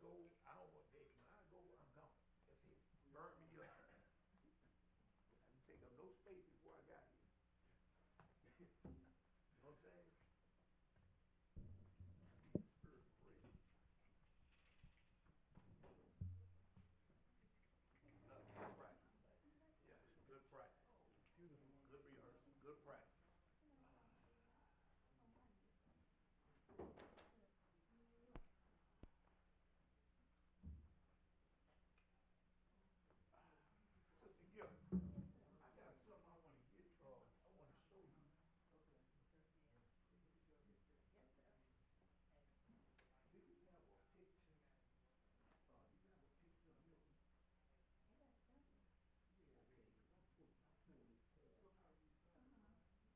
go, I don't want that. When I go, I'm gone. That's it. Burn me up. I didn't take up no space before I got here. You know what I'm saying? Be in spirit praise. Good practice. Yeah, it's good practice. Good rehearsal. Good practice. Sister Gill, I got something I want to get. I want to show you. Do you have a picture? Do you have a picture of Milton? Yeah, okay. 'Cause I pulled this card.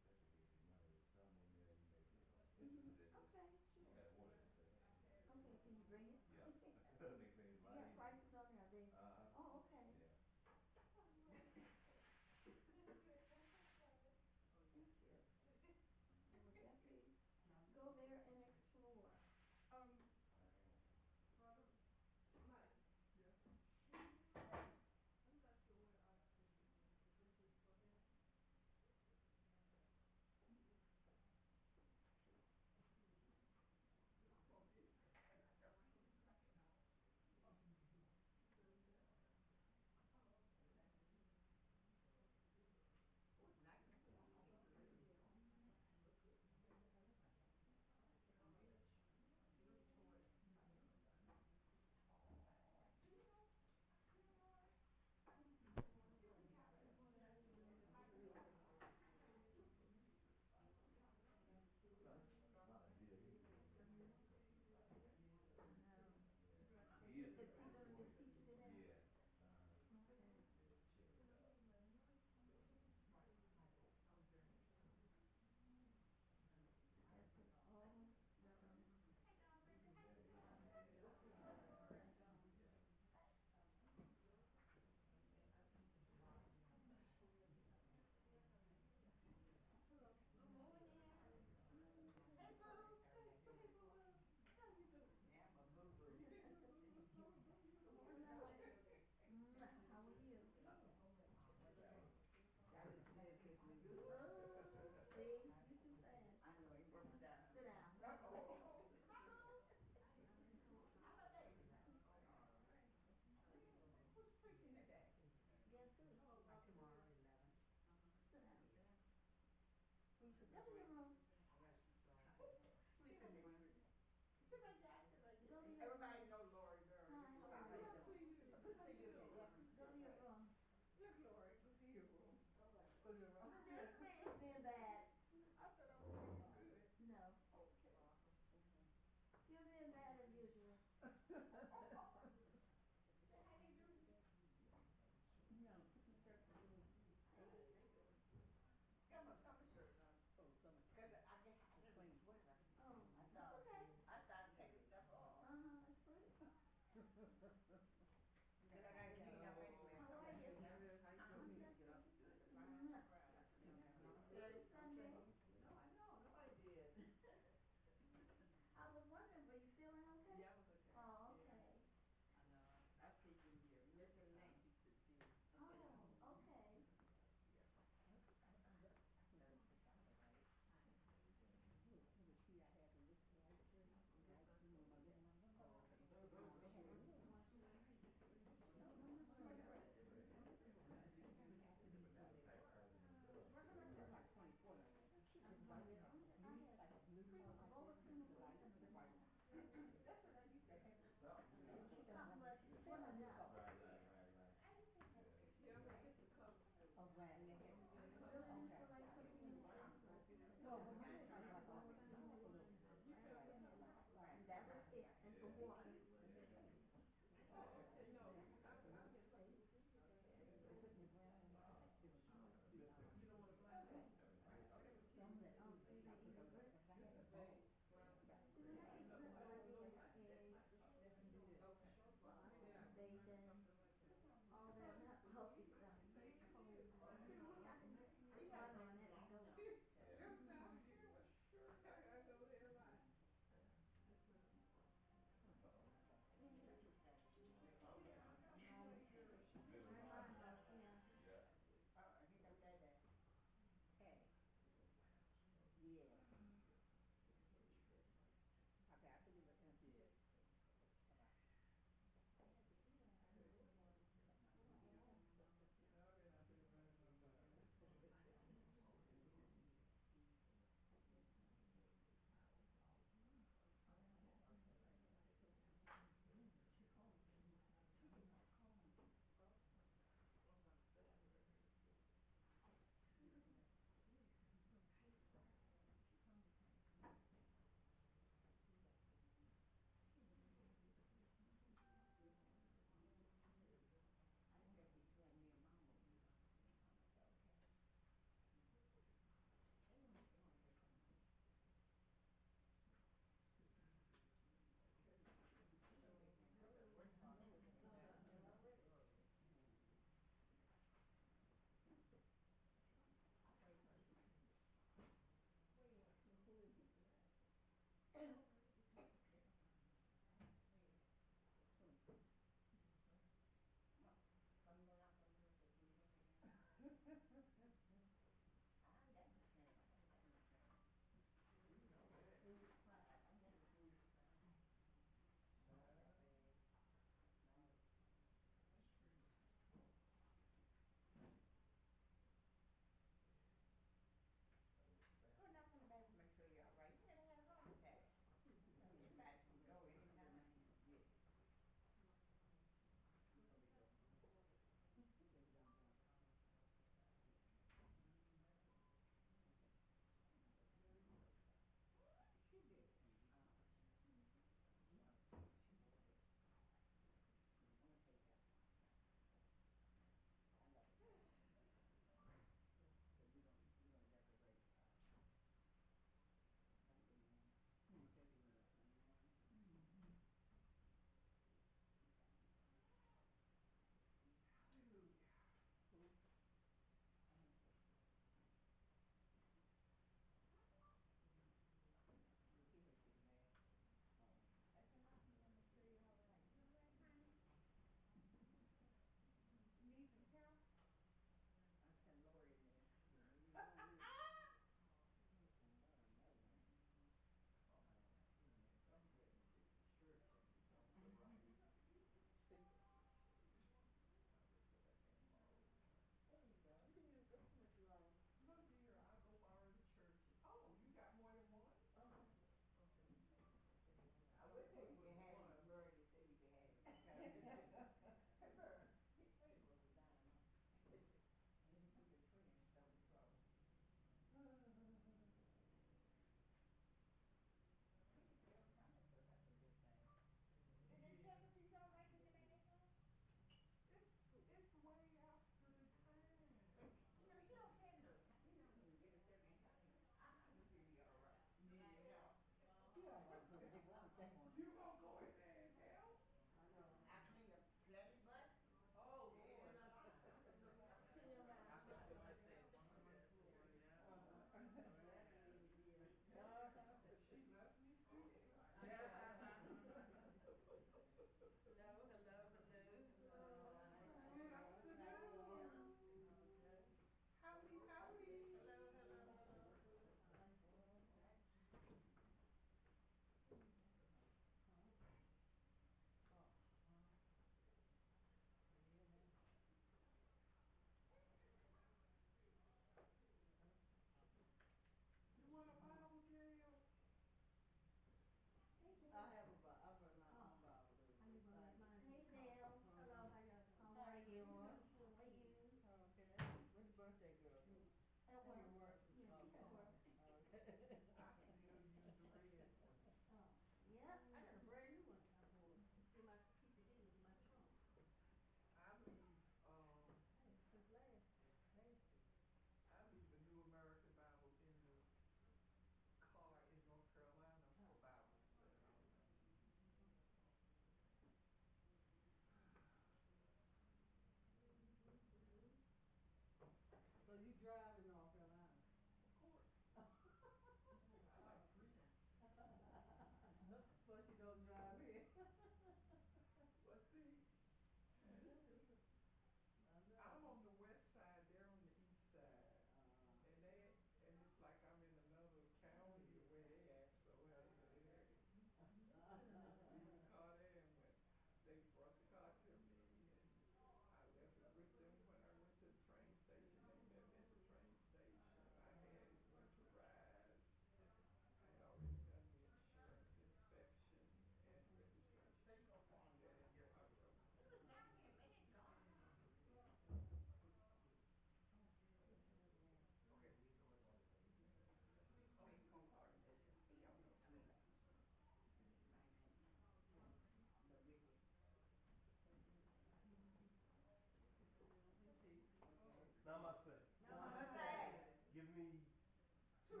3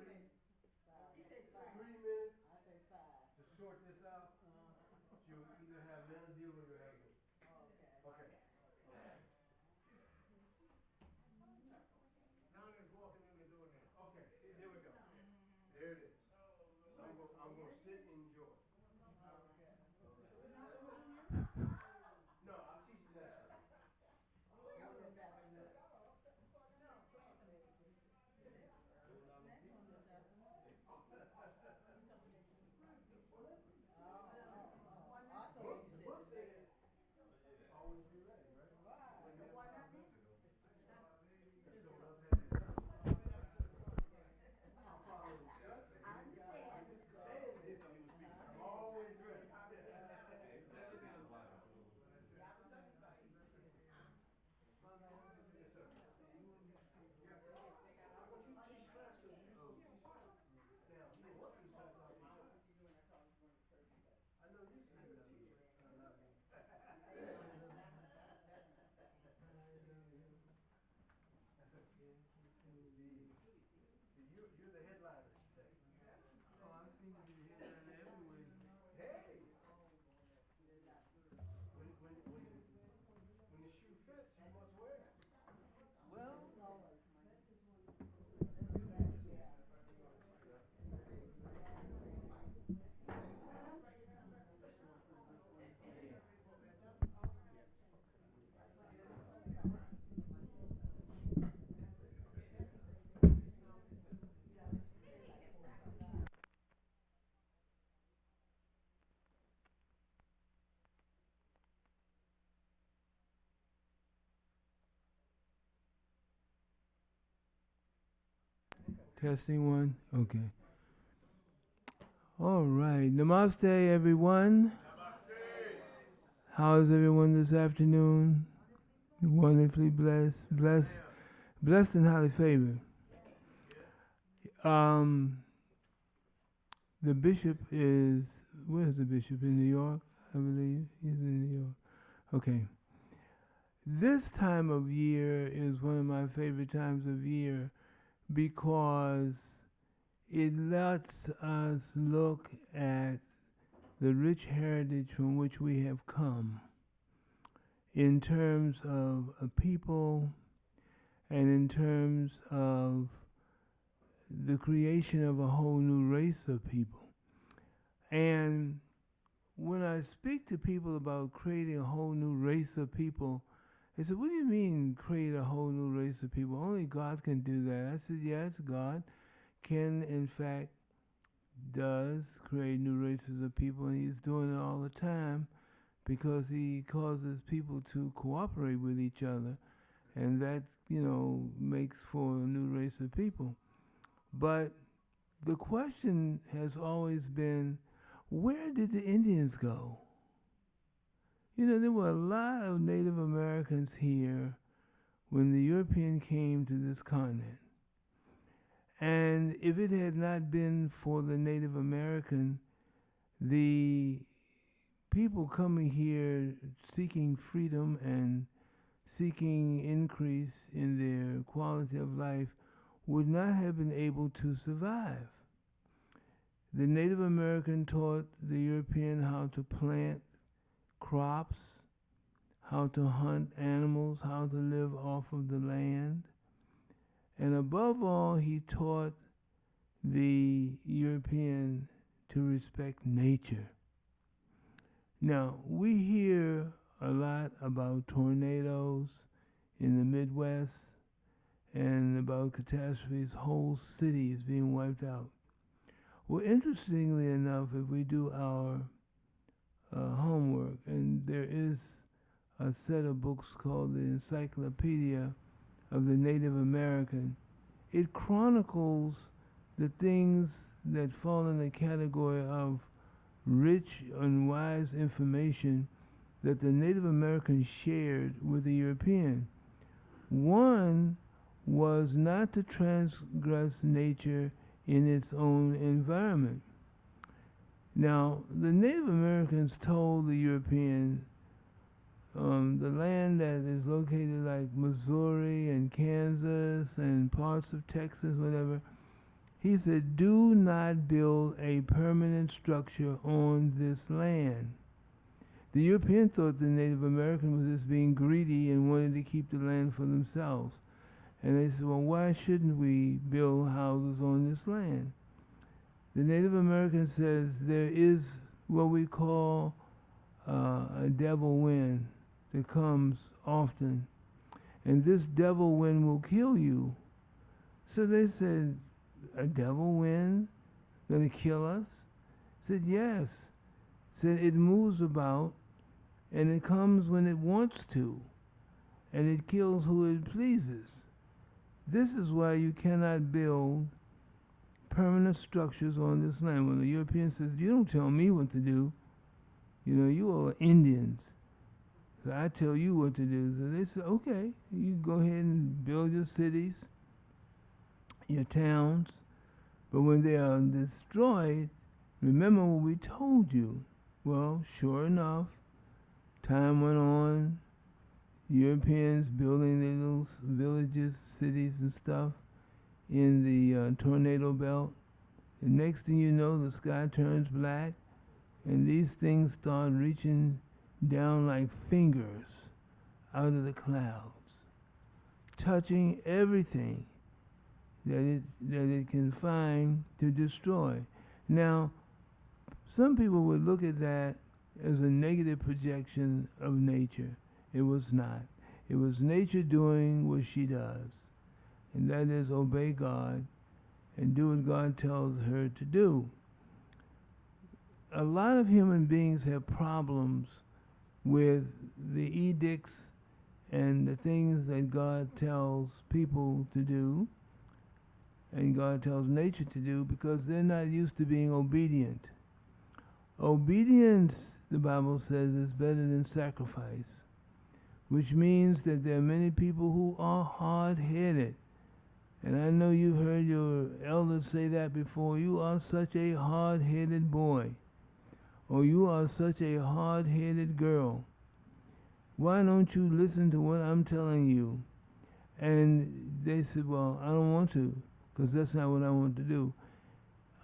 minutes to sort this out. You'll either have Nana deal or you'll have me. Okay. Nana's walking in the door now. Okay, see, there we go. There it is. So I'm gonna sit and enjoy. No, I'll teach you next time. The book said, always be ready, right? That's so love having you. I'll follow instructions. I'm just saying this. I'm always ready. Yes, sir. I want you to teach class because you're supposed to teach class. Now, you don't want to teach class, I'll teach class. I know you see your teacher, not me. See, you're the headliner today. Oh, I seem to be the headliner everywhere. Hey! When the shoe fits, you must wear it. Well, testing one. Okay. All right. Namaste, everyone. How is everyone this afternoon? Wonderfully blessed and highly favored. The bishop is, where's the bishop? In New York, I believe. He's in New York. Okay. This time of year is one of my favorite times of year because it lets us look at the rich heritage from which we have come in terms of a people and in terms of the creation of a whole new race of people. And when I speak to people about creating a whole new race of people, they said, what do you mean create a whole new race of people? Only God can do that. I said, yes, God can, in fact, does create new races of people, and he's doing it all the time because he causes people to cooperate with each other, and that, makes for a new race of people. But the question has always been, where did the Indians go? There were a lot of Native Americans here when the European came to this continent. And if it had not been for the Native American, the people coming here seeking freedom and seeking increase in their quality of life would not have been able to survive. The Native American taught the European how to plant crops, how to hunt animals, how to live off of the land. And above all, he taught the European to respect nature. Now, we hear a lot about tornadoes in the Midwest and about catastrophes, whole cities being wiped out. Well, interestingly enough, if we do our homework, and there is a set of books called the Encyclopedia of the Native American, it chronicles the things that fall in the category of rich and wise information that the Native Americans shared with the European. One was not to transgress nature in its own environment. Now, the Native Americans told the European the land that is located like Missouri and Kansas and parts of Texas, whatever, He said, do not build a permanent structure on this land. The European thought the Native American was just being greedy and wanted to keep the land for themselves. And they said, well, why shouldn't we build houses on this land? The Native American says there is what we call a devil wind that comes often. And this devil wind will kill you. So they said, a devil wind gonna kill us? Said, yes. Said, it moves about and it comes when it wants to. And it kills who it pleases. This is why you cannot build permanent structures on this land. When the European says, you don't tell me what to do. You know, you all are Indians. So I tell you what to do. So they said, okay, you go ahead and build your cities, your towns. But when they are destroyed, remember what we told you. Well, sure enough, time went on. Europeans building their little villages, cities and stuff in the tornado belt. And next thing you know, the sky turns black and these things start reaching down like fingers out of the clouds, touching everything that it can find to destroy. Now, some people would look at that as a negative projection of nature. It was not. It was nature doing what she does, and that is obey God and do what God tells her to do. A lot of human beings have problems with the edicts and the things that God tells people to do and God tells nature to do because they're not used to being obedient. Obedience, the Bible says, is better than sacrifice, which means that there are many people who are hard-headed. And I know you've heard your elders say that before. You are such a hard-headed boy, or you are such a hard-headed girl. Why don't you listen to what I'm telling you? And they said, well, I don't want to, because that's not what I want to do.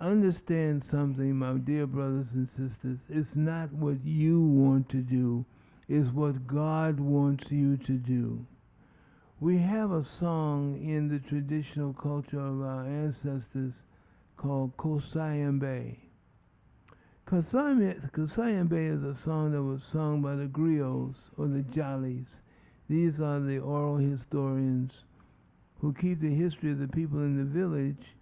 Understand something, my dear brothers and sisters. It's not what you want to do. It's what God wants you to do. We have a song in the traditional culture of our ancestors called Kosayambe. Kosayambe is a song that was sung by the griots or the jollies. These are the oral historians who keep the history of the people in the village.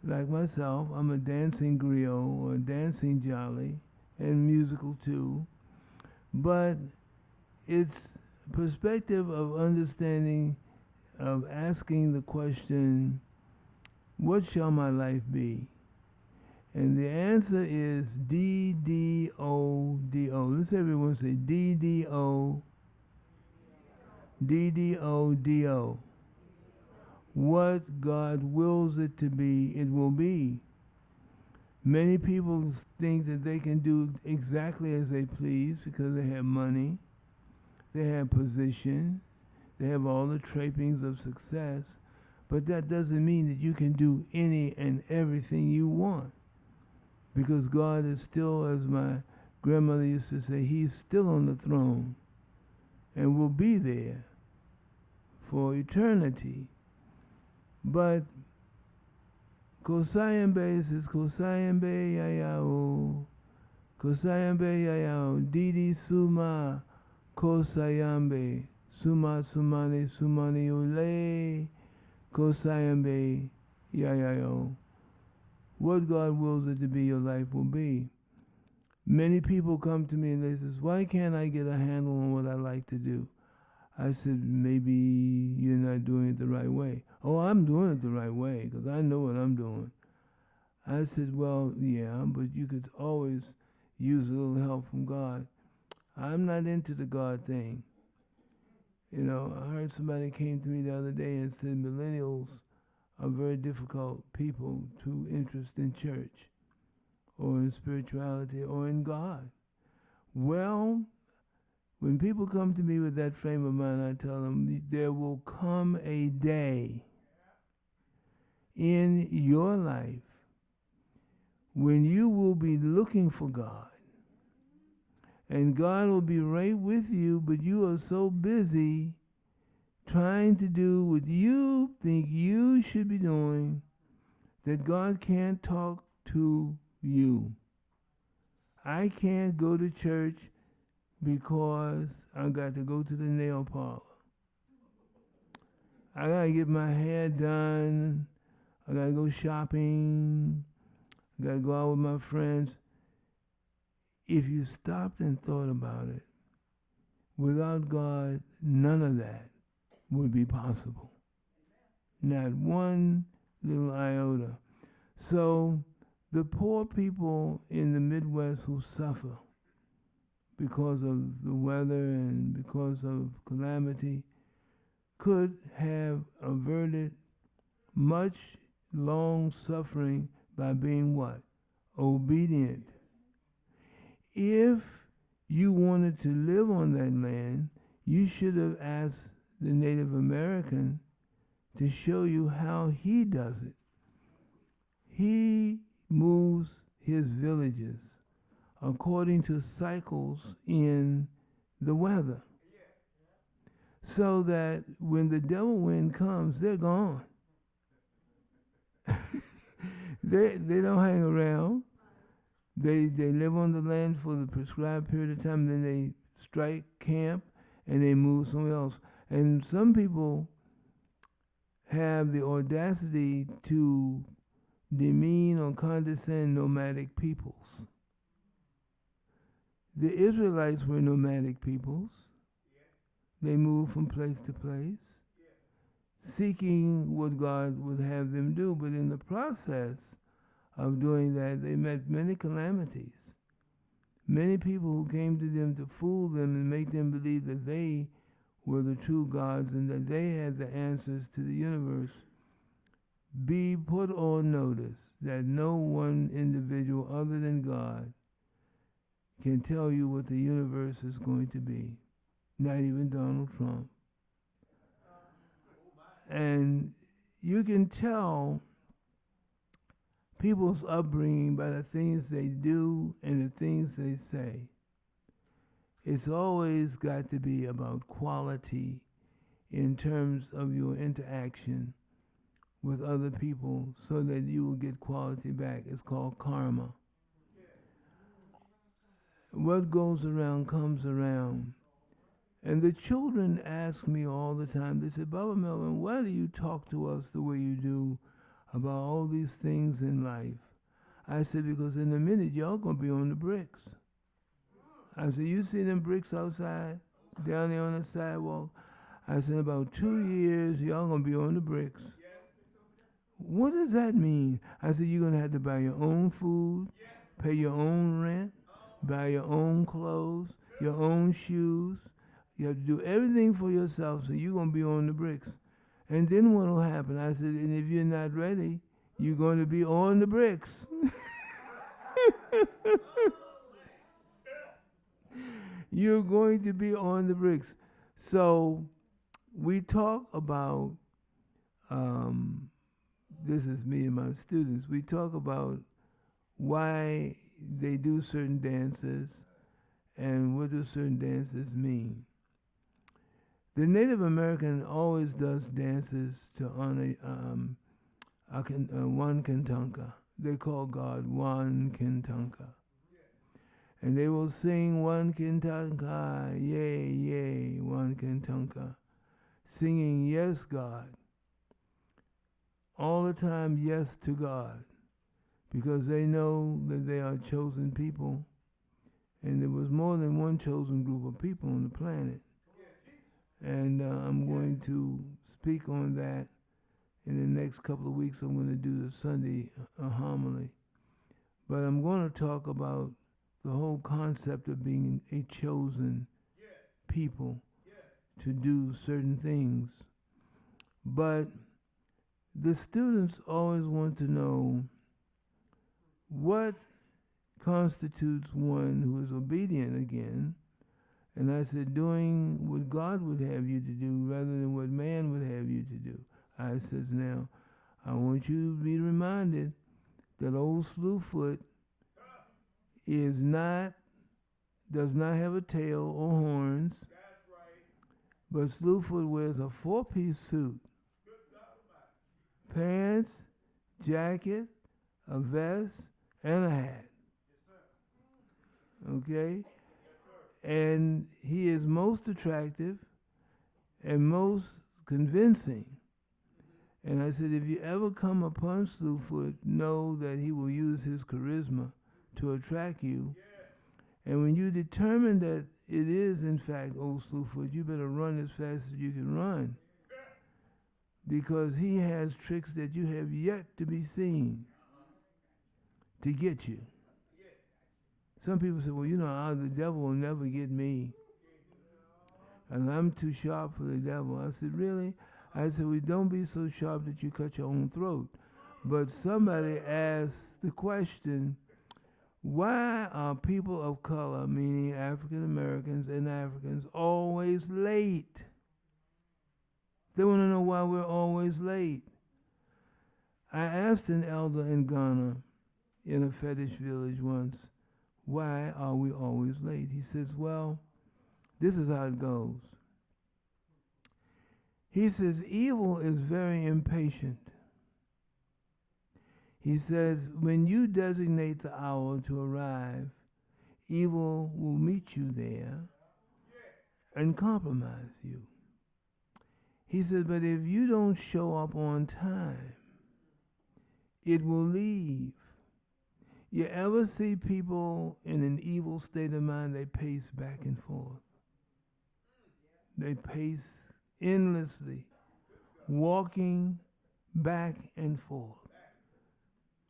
Like myself, I'm a dancing griot or a dancing jolly, and musical too. But it's perspective of understanding, of asking the question, what shall my life be? And the answer is D-D-O-D-O. Let's everyone say D-D-O, D-D-O-D-O. What God wills it to be, it will be. Many people think that they can do exactly as they please because they have money, they have position, they have all the trappings of success, but that doesn't mean that you can do any and everything you want. Because God is still, as my grandmother used to say, He's still on the throne and will be there for eternity. But Kosayambe says, Kosayambe yayao, Kosayambe yayao, Didi Suma, Kosayambe, Suma Sumani Sumani Ule, Kosayambe yayao. What God wills it to be, your life will be. Many people come to me and they say, why can't I get a handle on what I like to do? I said, maybe you're not doing it the right way. Oh, I'm doing it the right way because I know what I'm doing. I said, well, yeah, but you could always use a little help from God. I'm not into the God thing. You know, I heard somebody came to me the other day and said millennials are very difficult people to interest in church or in spirituality or in God. Well, when people come to me with that frame of mind, I tell them there will come a day in your life when you will be looking for God, and God will be right with you, but you are so busy trying to do what you think you should be doing that God can't talk to you. I can't go to church because I got to go to the nail parlor. I gotta get my hair done. I gotta go shopping. I gotta go out with my friends. If you stopped and thought about it, without God, none of that would be possible. Not one little iota. So the poor people in the Midwest who suffer because of the weather and because of calamity could have averted much long suffering by being what? Obedient. If you wanted to live on that land, you should have asked the Native American to show you how he does it. He moves his villages according to cycles in the weather, so that when the devil wind comes, they're gone. They don't hang around. They live on the land for the prescribed period of time, then they strike camp and they move somewhere else. And some people have the audacity to demean or condescend nomadic peoples. The Israelites were nomadic peoples. They moved from place to place, seeking what God would have them do. But in the process of doing that, they met many calamities. Many people who came to them to fool them and make them believe that they were the true gods and that they had the answers to the universe. Be put on notice that no one individual other than God can tell you what the universe is going to be. Not even Donald Trump. And you can tell people's upbringing by the things they do and the things they say. It's always got to be about quality in terms of your interaction with other people so that you will get quality back. It's called karma. What goes around comes around. And the children ask me all the time, they say, Baba Melvin, why do you talk to us the way you do about all these things in life? I said, because in a minute, y'all going to be on the bricks. I said, you see them bricks outside, down there on the sidewalk? I said, in about 2 years, y'all going to be on the bricks. What does that mean? I said, you're going to have to buy your own food, pay your own rent, buy your own clothes, your own shoes. You have to do everything for yourself, so you're going to be on the bricks. And then what will happen? I said, and if you're not ready, you're going to be on the bricks. You're going to be on the bricks. So we talk about, this is me and my students, we talk about why they do certain dances and what do certain dances mean. The Native American always does dances to honor Wankantanka. They call God Wankantanka. And they will sing Wankantanka, yay, yay, Wankantanka, singing yes, God. All the time, yes to God, because they know that they are chosen people, and there was more than one chosen group of people on the planet. And I'm going to speak on that in the next couple of weeks. I'm going to do the Sunday homily. But I'm going to talk about the whole concept of being a chosen people to do certain things. But the students always want to know what constitutes one who is obedient again. And I said, doing what God would have you to do rather than what man would have you to do. I says, now, I want you to be reminded that old Slewfoot does not have a tail or horns, but Slewfoot wears a 4-piece suit, pants, jacket, a vest, and a hat. Okay? And he is most attractive and most convincing. And I said, if you ever come upon Slewfoot, know that he will use his charisma to attract you. And when you determine that it is, in fact, old Slewfoot, you better run as fast as you can run. Because he has tricks that you have yet to be seen to get you. Some people say, well, the devil will never get me. And I'm too sharp for the devil. I said, really? I said, well, don't be so sharp that you cut your own throat. But somebody asked the question, why are people of color, meaning African Americans and Africans, always late? They want to know why we're always late. I asked an elder in Ghana, in a fetish village once, why are we always late? He says, well, this is how it goes. He says, evil is very impatient. He says, when you designate the hour to arrive, evil will meet you there and compromise you. He says, but if you don't show up on time, it will leave. You ever see people in an evil state of mind? They pace back and forth. They pace endlessly, walking back and forth.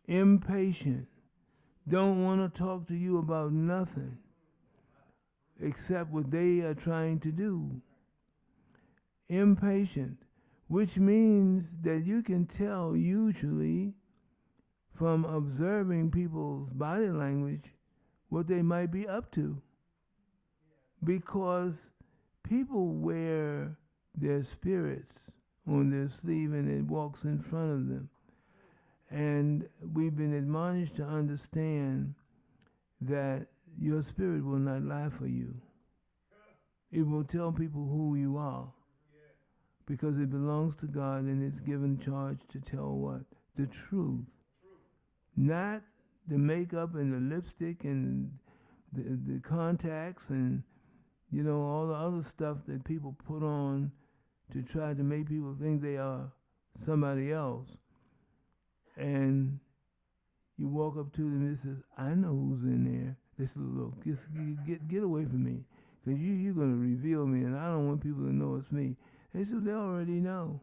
Impatient. Don't want to talk to you about nothing except what they are trying to do. Impatient, which means that you can tell usually from observing people's body language what they might be up to. Because people wear their spirits on their sleeve and it walks in front of them. And we've been admonished to understand that your spirit will not lie for you. It will tell people who you are. Because it belongs to God and it's given charge to tell what? The truth. Not the makeup and the lipstick and the contacts and, all the other stuff that people put on to try to make people think they are somebody else. And you walk up to them and it says, I know who's in there. They say, look, get away from me. Because you're going to reveal me and I don't want people to know it's me. They said, they already know.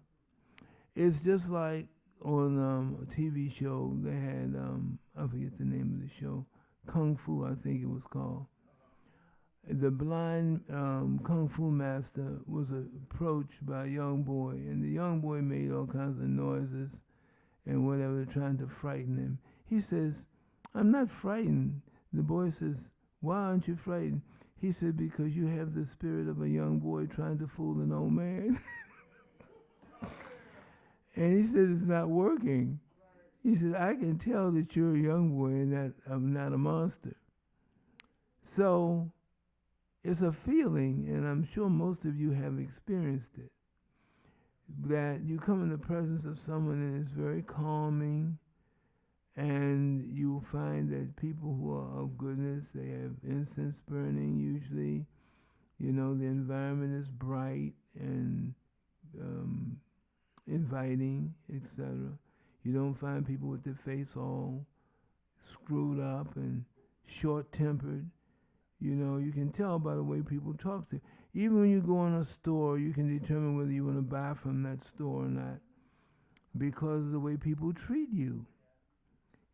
It's just like on a TV show, they had, I forget the name of the show, Kung Fu, I think it was called. The blind Kung Fu master was approached by a young boy, and the young boy made all kinds of noises and whatever, trying to frighten him. He says, I'm not frightened. The boy says, why aren't you frightened? He said, because you have the spirit of a young boy trying to fool an old man. And he said, it's not working. He said, I can tell that you're a young boy and that I'm not a monster. So it's a feeling, and I'm sure most of you have experienced it, that you come in the presence of someone and it's very calming, and you'll find that people who are of goodness, they have incense burning usually. The environment is bright and inviting, etc. You don't find people with their face all screwed up and short-tempered. You can tell by the way people talk to you. Even when you go in a store, you can determine whether you want to buy from that store or not because of the way people treat you.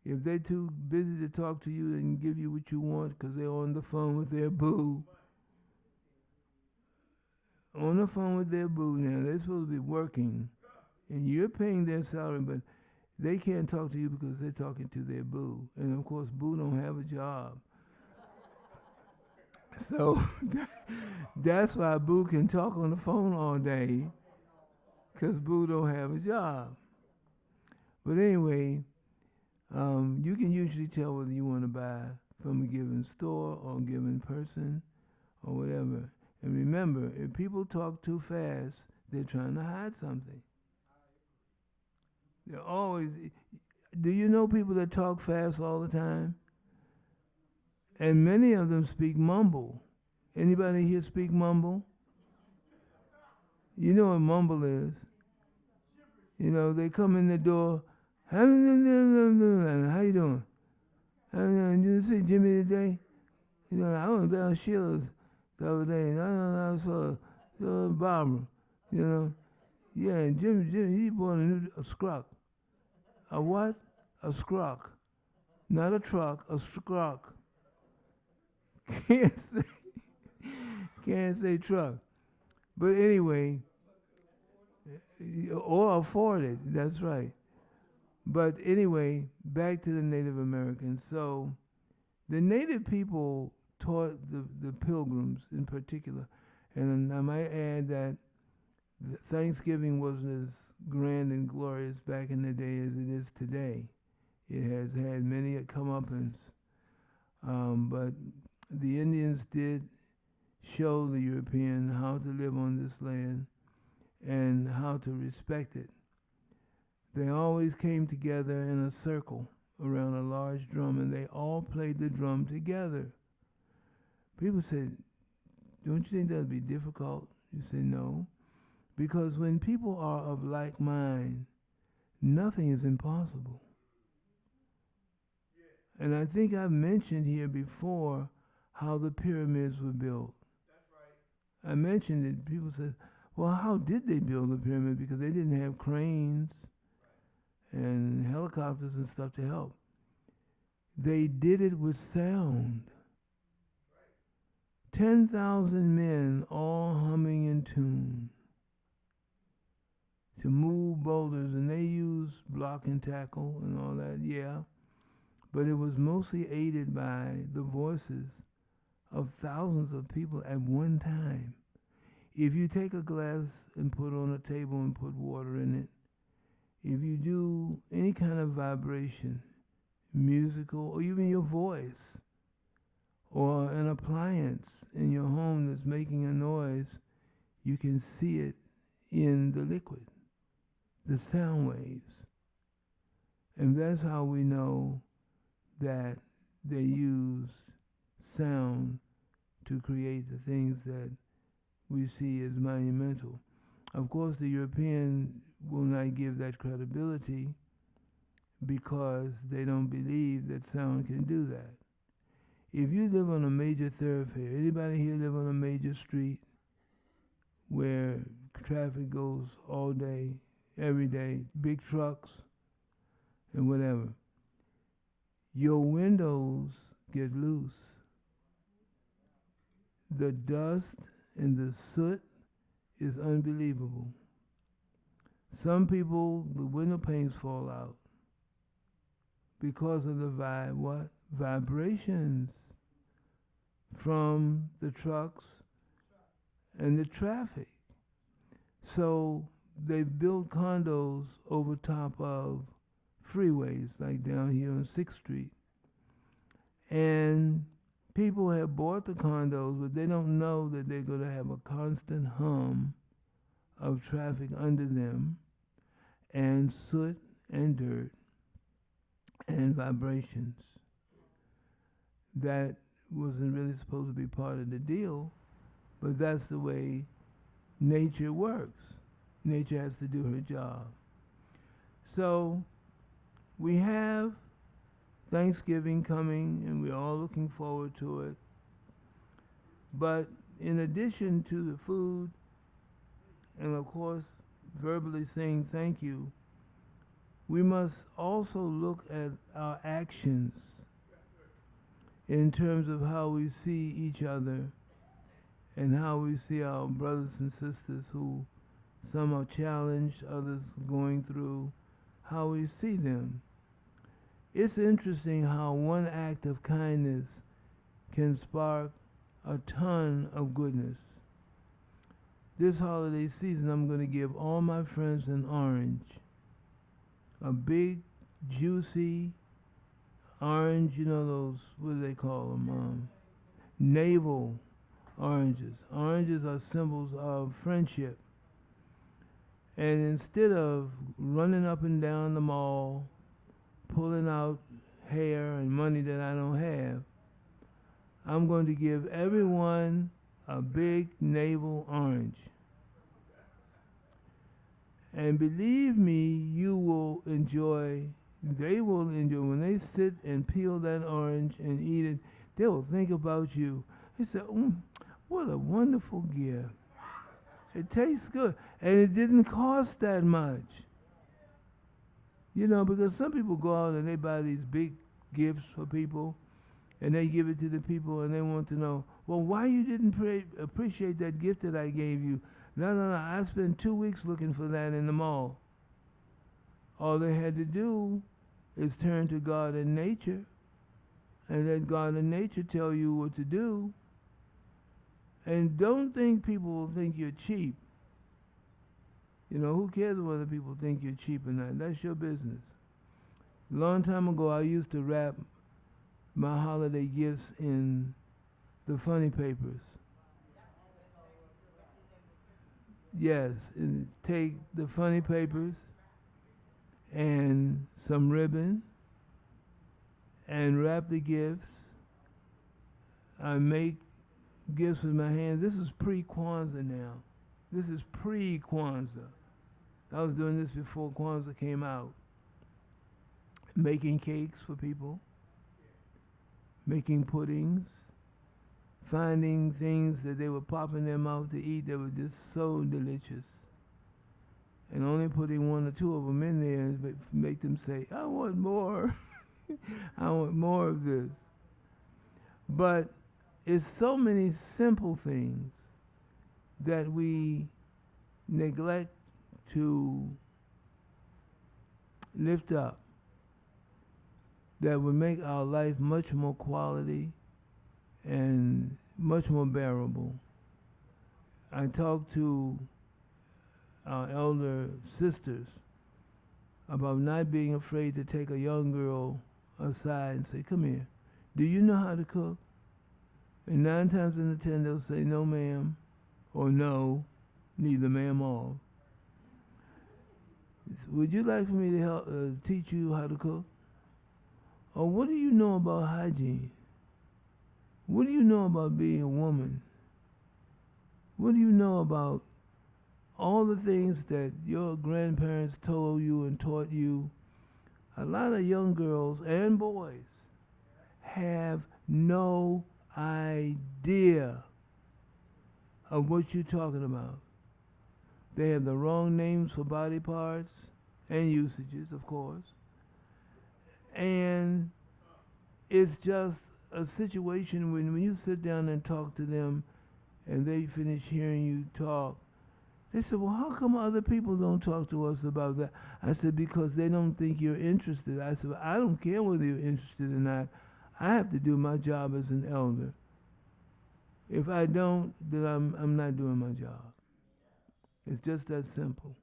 If they're too busy to talk to you and give you what you want because they're on the phone with their boo. On the phone with their boo now, they're supposed to be working. And you're paying their salary, but they can't talk to you because they're talking to their boo. And of course, boo don't have a job. So that's why boo can talk on the phone all day, because boo don't have a job. But anyway, you can usually tell whether you want to buy from a given store or a given person or whatever. And remember, if people talk too fast, they're trying to hide something. They're always. Do you know people that talk fast all the time? And many of them speak mumble. Anybody here speak mumble? You know what mumble is. You know, they come in the door. How you doing? You see Jimmy today? You know, I was down Sheila's the other day, and I saw Barbara. You know, yeah, and Jimmy, he bought a scruck. A what? A scruck. Not a truck, a scruck. Can't say truck. But anyway, or afford it, that's right. But anyway, back to the Native Americans. So the Native people taught the pilgrims in particular, and I might add that Thanksgiving wasn't as grand and glorious back in the day as it is today. It has had many comeuppance, but the Indians did show the European how to live on this land and how to respect it. They always came together in a circle around a large drum, and they all played the drum together. People said, don't you think that would be difficult? You say, no. Because when people are of like mind, nothing is impossible. And I think I've mentioned here before how the pyramids were built. That's right. I mentioned it. People said, well, how did they build the pyramid? Because they didn't have cranes and helicopters and stuff to help. They did it with sound. 10,000 men all humming in tune to move boulders, and they used block and tackle and all that, yeah. But it was mostly aided by the voices of thousands of people at one time. If you take a glass and put it on a table and put water in it, if you do any kind of vibration, musical, or even your voice, or an appliance in your home that's making a noise, you can see it in the liquid, the sound waves. And that's how we know that they used sound to create the things that we see as monumental. Of course, the European will not give that credibility because they don't believe that sound can do that. If you live on a major thoroughfare, anybody here live on a major street where traffic goes all day, every day, big trucks and whatever, your windows get loose. The dust and the soot is unbelievable. Some people, the window panes fall out because of the vibrations from the trucks and the traffic. So they've built condos over top of freeways, like down here on 6th Street. And people have bought the condos, but they don't know that they're going to have a constant hum of traffic under them, and soot and dirt and vibrations. That wasn't really supposed to be part of the deal, but that's the way nature works. Nature has to do her job. So we have Thanksgiving coming, and we're all looking forward to it. But in addition to the food, and of course verbally saying thank you, we must also look at our actions in terms of how we see each other and how we see our brothers and sisters who some are challenged, others going through, how we see them. It's interesting how one act of kindness can spark a ton of goodness. This holiday season, I'm going to give all my friends an orange a big, juicy orange, you know those, what do they call them? Navel oranges. Oranges are symbols of friendship. And instead of running up and down the mall, pulling out hair and money that I don't have, I'm going to give everyone a big navel orange. And believe me, you will enjoy, they will enjoy, when they sit and peel that orange and eat it, they will think about you. They say, what a wonderful gift. It tastes good. And it didn't cost that much. You know, because some people go out and they buy these big gifts for people, and they give it to the people, and they want to know, well, why you didn't appreciate that gift that I gave you? No, I spent 2 weeks looking for that in the mall. All they had to do is turn to God and nature, and let God and nature tell you what to do. And don't think people will think you're cheap. You know, who cares whether people think you're cheap or not? That's your business. A long time ago, I used to wrap my holiday gifts in the funny papers. Yes, and take the funny papers and some ribbon and wrap the gifts. I make gifts with my hands. This is pre-Kwanzaa now. This is pre-Kwanzaa. I was doing this before Kwanzaa came out. Making cakes for people, making puddings, finding things that they were popping their mouth to eat that were just so delicious, and only putting 1 or 2 of them in there and make them say, I want more. I want more of this. But it's so many simple things that we neglect to lift up that would make our life much more quality and much more bearable. I talked to our elder sisters about not being afraid to take a young girl aside and say, come here, do you know how to cook? And 9 times in 10 they'll say, no ma'am, or no, neither ma'am or. Would you like for me to help teach you how to cook? Or what do you know about hygiene? What do you know about being a woman? What do you know about all the things that your grandparents told you and taught you? A lot of young girls and boys have no idea of what you're talking about. They have the wrong names for body parts and usages, of course. And it's just a situation when you sit down and talk to them and they finish hearing you talk, they said, well, how come other people don't talk to us about that? I said, because they don't think you're interested. I said, well, I don't care whether you're interested or not. I have to do my job as an elder. If I don't, then I'm not doing my job. It's just that simple.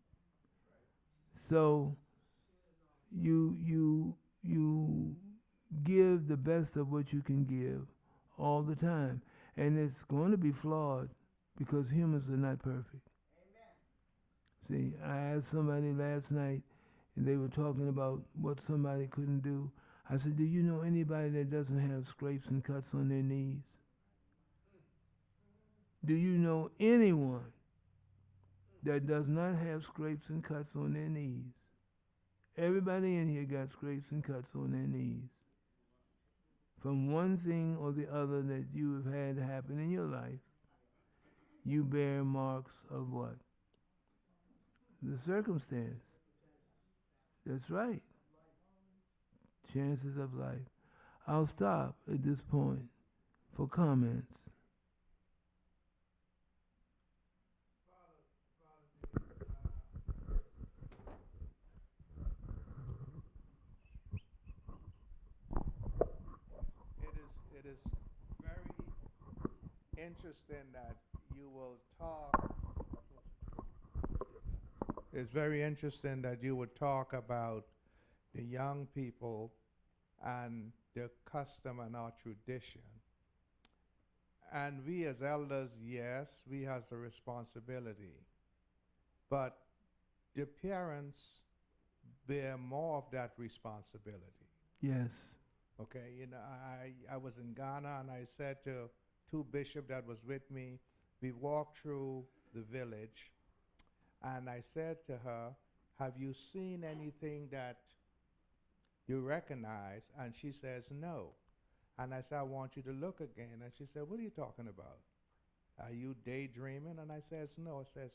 So you give the best of what you can give all the time. And it's going to be flawed because humans are not perfect. See, I asked somebody last night, and they were talking about what somebody couldn't do. I said, do you know anybody that doesn't have scrapes and cuts on their knees? Do you know anyone that does not have scrapes and cuts on their knees? Everybody in here got scrapes and cuts on their knees from one thing or the other that you have had happen in your life. You bear marks of what? The circumstance. That's right. Chances of life. I'll stop at this point for comments. It is very interesting that you will talk. It's very interesting that you would talk about the young people and their custom and our tradition. And we as elders, yes, we have the responsibility. But the parents bear more of that responsibility. Yes. Okay, you know, I was in Ghana and I said to two bishops that was with me, we walked through the village and I said to her, have you seen anything that you recognize? And she says, no. And I said, I want you to look again. And she said, what are you talking about? Are you daydreaming? And I says, no. It says,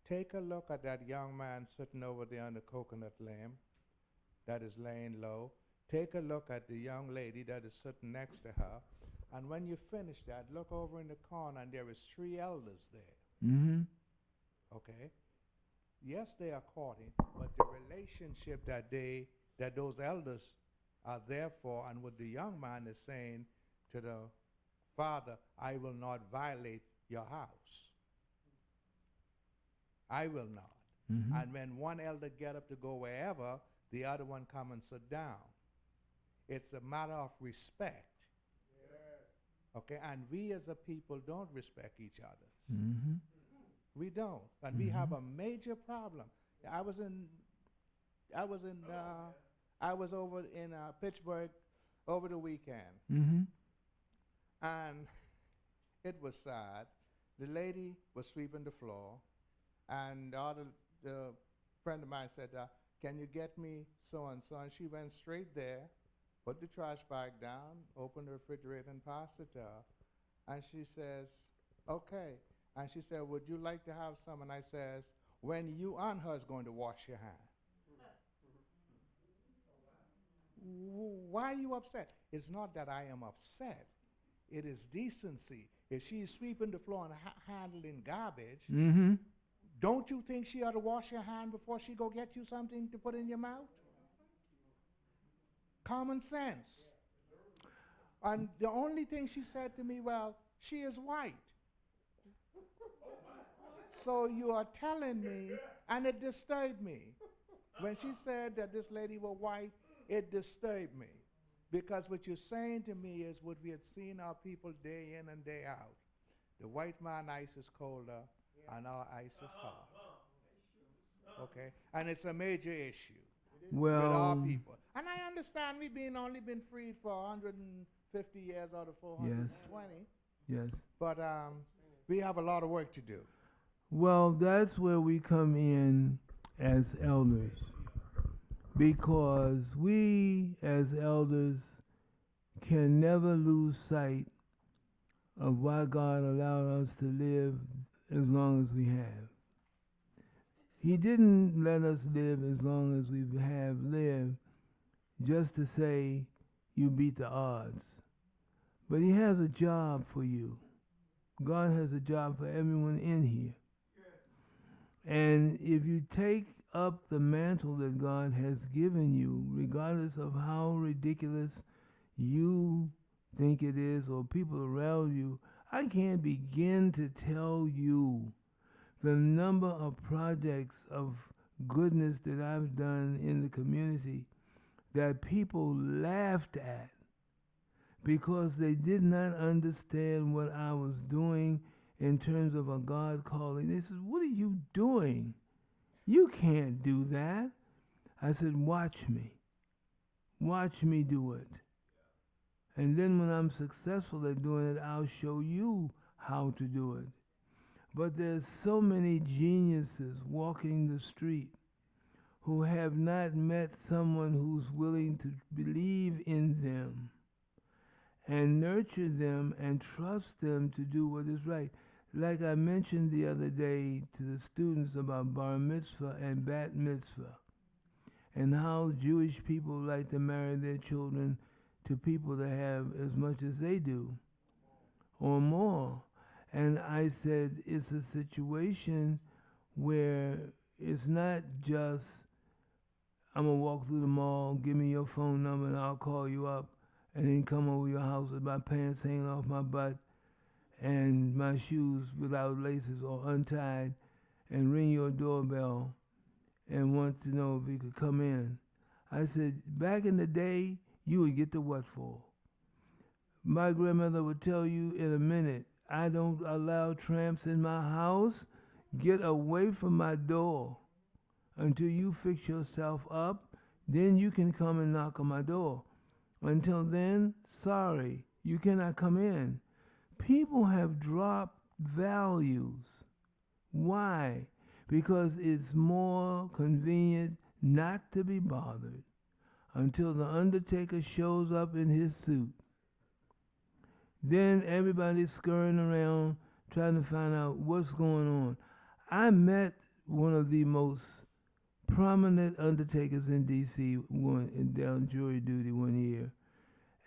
take a look at that young man sitting over there on the coconut limb that is laying low. Take a look at the young lady that is sitting next to her. And when you finish that, look over in the corner and there is 3 elders there. Mm-hmm. Okay? Yes, they are courting, but the relationship that those elders are there for, and what the young man is saying to the father, I will not violate your house. I will not. Mm-hmm. And when one elder get up to go wherever, the other one come and sit down. It's a matter of respect. Okay, and we as a people don't respect each other. Mm-hmm. We don't, and we have a major problem. I was over in Pittsburgh over the weekend, Mm-hmm. and it was sad. The lady was sweeping the floor, and the friend of mine said, "Can you get me so and so?" And she went straight there, put the trash bag down, opened the refrigerator, and passed it to her. And she says, "Okay." And she said, "Would you like to have some?" And I says, "When you and her is going to wash your hand." Why are you upset? It's not that I am upset. It is decency. If she's sweeping the floor and handling garbage, Mm-hmm. don't you think she ought to wash her hand before she go get you something to put in your mouth? Common sense. And the only thing she said to me, well, she is white. So you are telling me, and it disturbed me. When she said that this lady was white, it disturbed me. Because what you're saying to me is what we had seen our people day in and day out. The white man ice is colder, and our ice is hot. Okay? And it's a major issue with our Well, people. And I understand we've only been freed for 150 years out of 420. yes. But we have a lot of work to do. Well, that's where we come in as elders. Because we, as elders, can never lose sight of why God allowed us to live as long as we have. He didn't let us live as long as we have lived just to say you beat the odds. But He has a job for you. God has a job for everyone in here. And if you take up the mantle that God has given you, regardless of how ridiculous you think it is or people around you, I can't begin to tell you the number of projects of goodness that I've done in the community that people laughed at because they did not understand what I was doing in terms of a God calling. They said, "What are you doing? You can't do that." I said, "Watch me. Watch me do it. And then when I'm successful at doing it, I'll show you how to do it." But there's so many geniuses walking the street who have not met someone who's willing to believe in them and nurture them and trust them to do what is right. Like I mentioned the other day to the students about bar mitzvah and bat mitzvah, and how Jewish people like to marry their children to people that have as much as they do, or more. And I said, it's a situation where it's not just, I'm going to walk through the mall, give me your phone number and I'll call you up, and then come over your house with my pants hanging off my butt and my shoes without laces or untied, and ring your doorbell and want to know if you could come in. I said, back in the day, you would get the what for. My grandmother would tell you in a minute, I don't allow tramps in my house. Get away from my door until you fix yourself up. Then you can come and knock on my door. Until then, sorry, you cannot come in. People have dropped values. Why? Because it's more convenient not to be bothered until the undertaker shows up in his suit. Then everybody's scurrying around trying to find out what's going on. I met one of the most prominent undertakers in D.C. down jury duty one year.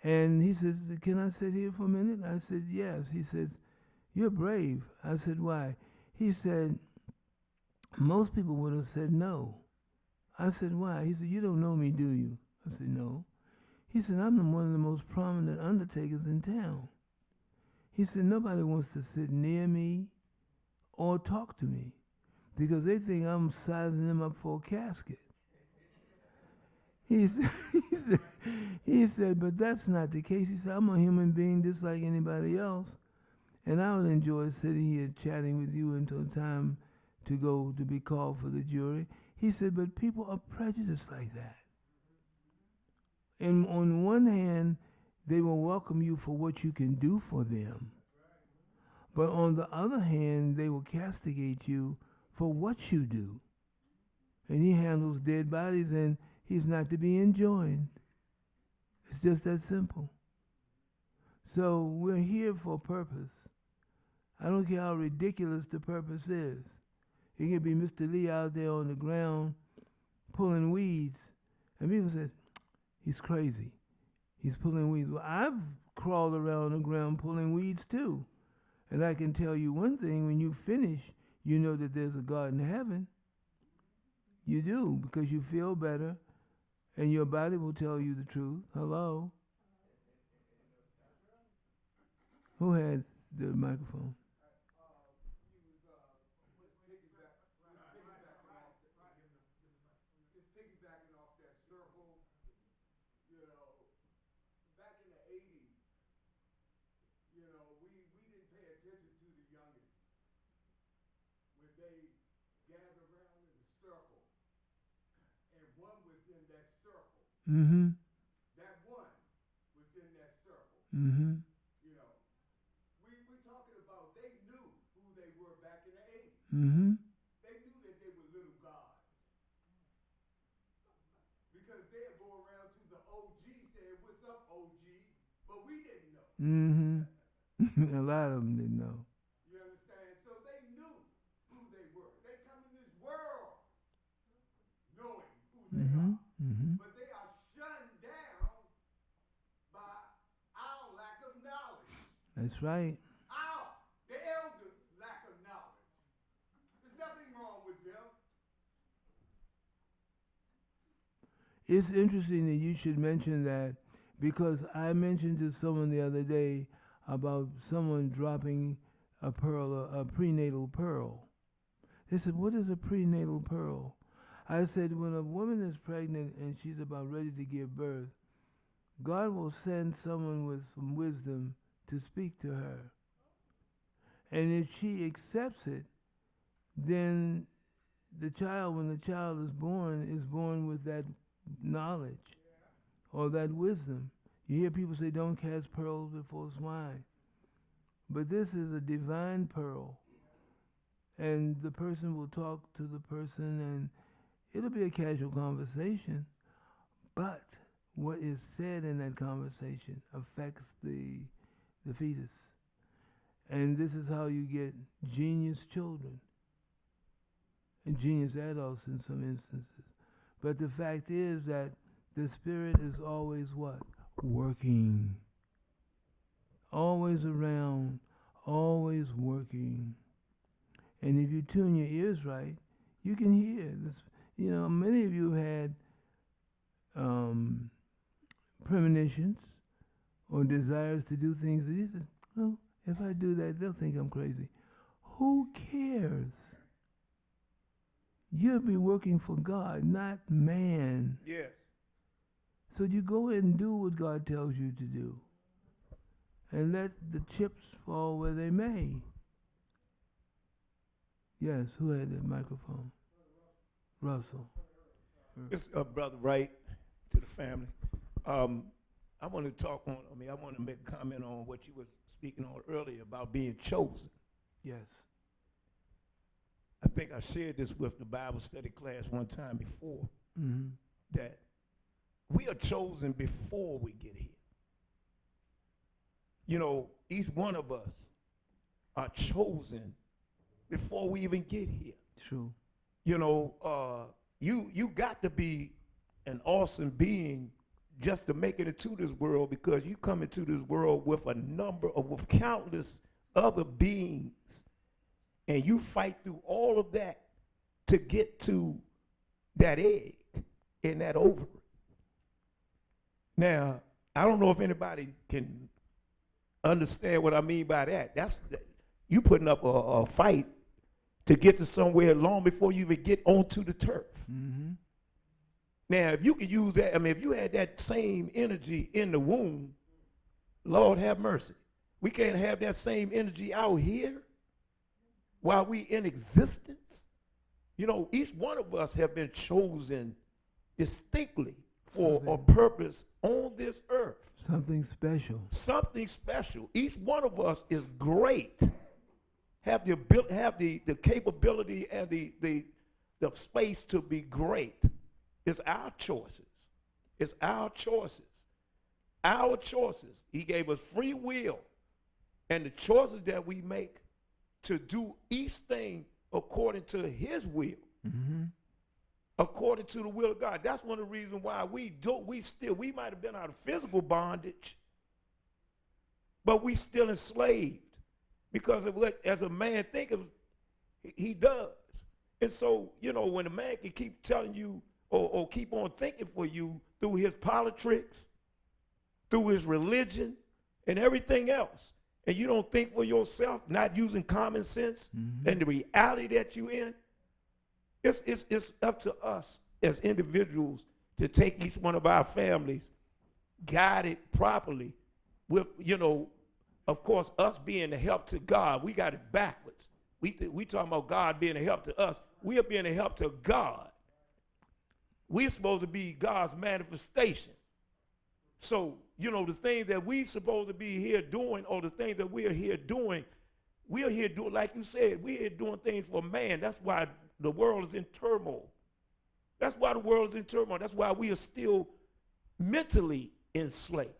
And he says, can I sit here for a minute? I said, yes. He says, you're brave. I said, why? He said, most people would have said no. I said, why? He said, you don't know me, do you? I said, no. He said, I'm one of the most prominent undertakers in town. He said, nobody wants to sit near me or talk to me because they think I'm sizing them up for a casket. He said, but that's not the case. He said, I'm a human being just like anybody else, and I would enjoy sitting here chatting with you until time to go to be called for the jury. He said, but people are prejudiced like that. And on one hand, they will welcome you for what you can do for them. But on the other hand, they will castigate you for what you do. And he handles dead bodies, and he's not to be enjoined. It's just that simple. So we're here for a purpose. I don't care how ridiculous the purpose is. It could be Mr. Lee out there on the ground pulling weeds, and people said, he's crazy. He's pulling weeds. Well, I've crawled around the ground pulling weeds too. And I can tell you one thing, when you finish, you know that there's a God in heaven. You do, because you feel better, and your body will tell you the truth. Hello? Who had the microphone? Piggybacking off that circle, you know, back in the 80s, you know, we didn't pay attention to the youngins when they gathered around in a circle, and one was in that circle. Mm-hmm. That one was in that circle. Mm-hmm. You know, we talking about they knew who they were back in the 80s. Mm-hmm. They knew that they were little gods. Because they'd go around to the OG saying, what's up, OG? But we didn't know. Mm-hmm. A lot of them didn't know. You understand? So they knew who they were. They come in this world knowing who they Mm-hmm. are. Mm-hmm. But they are shunned down by our lack of knowledge. That's right. The elders' lack of knowledge. There's nothing wrong with them. It's interesting that you should mention that, because I mentioned to someone the other day about someone dropping a prenatal pearl. They said, what is a prenatal pearl? I said, when a woman is pregnant and she's about ready to give birth, God will send someone with some wisdom to speak to her. And if she accepts it, then the child, when the child is born with that knowledge or that wisdom. You hear people say, don't cast pearls before swine. But this is a divine pearl. And the person will talk to the person, and it'll be a casual conversation. But what is said in that conversation affects the fetus. And this is how you get genius children and genius adults in some instances. But the fact is that the Spirit is always what? Working. Always around, always working. And if you tune your ears right, you can hear this. You know, many of you had premonitions or desires to do things that you said, oh, if I do that, they'll think I'm crazy. Who cares? You'll be working for God, not man. Yes. So you go ahead and do what God tells you to do. And let the chips fall where they may. Yes, who had that microphone? Russell. It's Brother Wright to the family. I want to talk on, I want to make a comment on what you were speaking on earlier about being chosen. Yes. I think I shared this with the Bible study class one time before, Mm-hmm. that we are chosen before we get here. You know, each one of us are chosen before we even get here. True. You know, you got to be an awesome being just to make it into this world, because you come into this world with with countless other beings, and you fight through all of that to get to that egg and that ovary. Now, I don't know if anybody can understand what I mean by that. You putting up a fight to get to somewhere long before you even get onto the turf. Mm-hmm. Now, if you could use that, if you had that same energy in the womb, Lord have mercy. We can't have that same energy out here while we in existence. You know, each one of us have been chosen distinctly for a purpose on this earth. Something special. Something special. Each one of us is great. Have the ability, have the capability and the space to be great. It's our choices. It's our choices. Our choices. He gave us free will. And the choices that we make to do each thing according to his will. Mm-hmm. According to the will of God. That's one of the reasons why we might have been out of physical bondage, but we still enslaved. Because of what, as a man thinketh, he does. And so, you know, when a man can keep telling you or keep on thinking for you through his politics, through his religion, and everything else, and you don't think for yourself, not using common sense and the reality that you're in, it's up to us as individuals to take each one of our families, guide it properly with, you know, of course, us being the help to God. We got it backwards. We talking about God being a help to us. We are being a help to God. We're supposed to be God's manifestation. So, you know, the things that we supposed to be here doing, or the things that we are here doing, like you said, we're here doing things for man. That's why the world is in turmoil. That's why the world is in turmoil. That's why we are still mentally enslaved.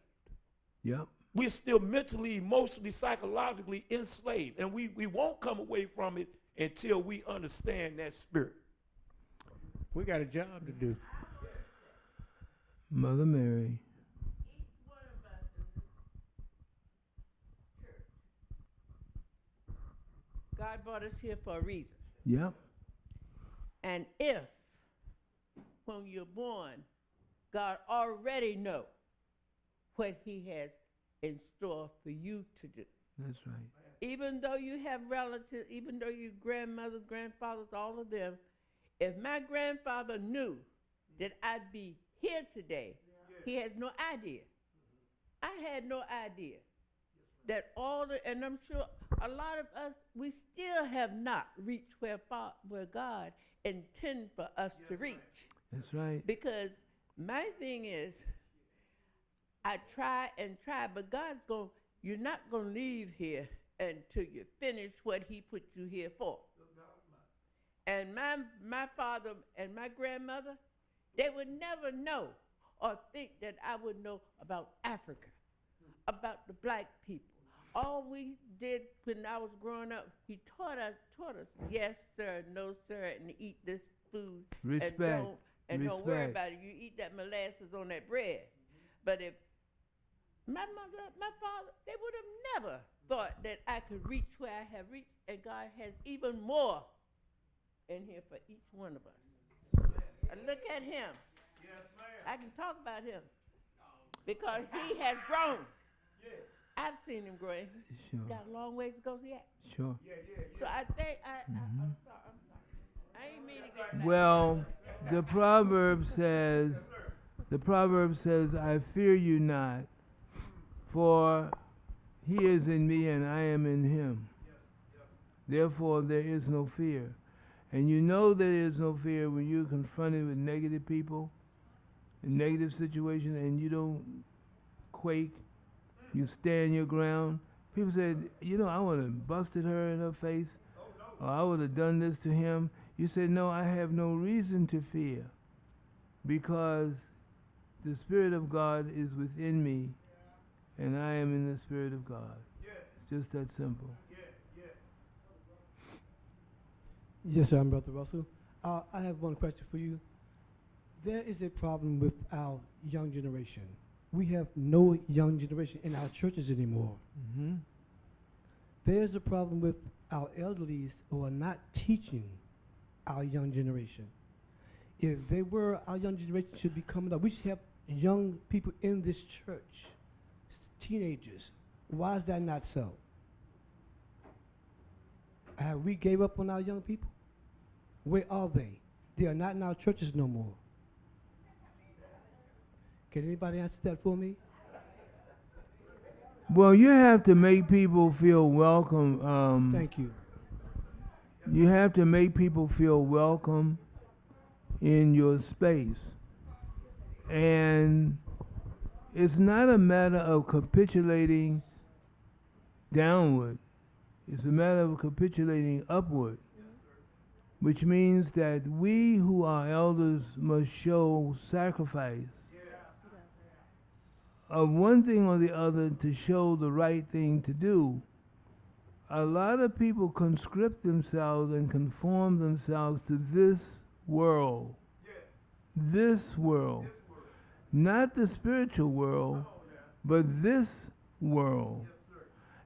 Yep. We're still mentally, emotionally, psychologically enslaved. And we won't come away from it until we understand that spirit. We got a job to do. Mother Mary. Each one of us in this church, God brought us here for a reason. Yep. And if, when you're born, God already knows what he has in store for you to do. That's right. Even though you have relatives, even though your grandmothers, grandfathers, all of them, if my grandfather knew that I'd be here today, he has no idea. I had no idea that and I'm sure a lot of us, we still have not reached where God intended for us to reach. That's right. Because my thing is, I try and try, but you're not going to leave here until you finish what he put you here for. And my father and my grandmother, they would never know or think that I would know about Africa, about the black people. All we did when I was growing up, he taught us, yes, sir, no, sir, and eat this food. Respect. And don't worry about it. You eat that molasses on that bread. But if my mother, my father, they would have never thought that I could reach where I have reached, and God has even more in here for each one of us. And look at him. Yes, ma'am. I can talk about him because he has grown. I've seen him grow. He's got a long ways to go yet. Sure. So I think I'm sorry. I ain't mean to get back. Well, the proverb says, The proverb says, I fear you not, for he is in me and I am in him. Therefore, there is no fear. And you know there is no fear when you're confronted with negative people, in negative situations, and you don't quake. You stand your ground. People said, you know, I would have busted her in her face, or I would have done this to him. You said, no, I have no reason to fear, because the Spirit of God is within me, and I am in the Spirit of God. It's just that simple. Yes, sir, I'm Brother Russell. I have one question for you. There is a problem with our young generation. We have no young generation in our churches anymore. Mm-hmm. There's a problem with our elderlies who are not teaching our young generation. If they were, our young generation should be coming up. We should have young people in this church, teenagers. Why is that not so? Have we gave up on our young people? Where are they? They are not in our churches no more. Can anybody answer that for me? Well, you have to make people feel welcome. Thank you. You have to make people feel welcome in your space. And it's not a matter of capitulating downward. It's a matter of capitulating upward, which means that we who are elders must show sacrifice of one thing or the other to show the right thing to do. A lot of people conscript themselves and conform themselves to this world. This world. Not the spiritual world, but this world.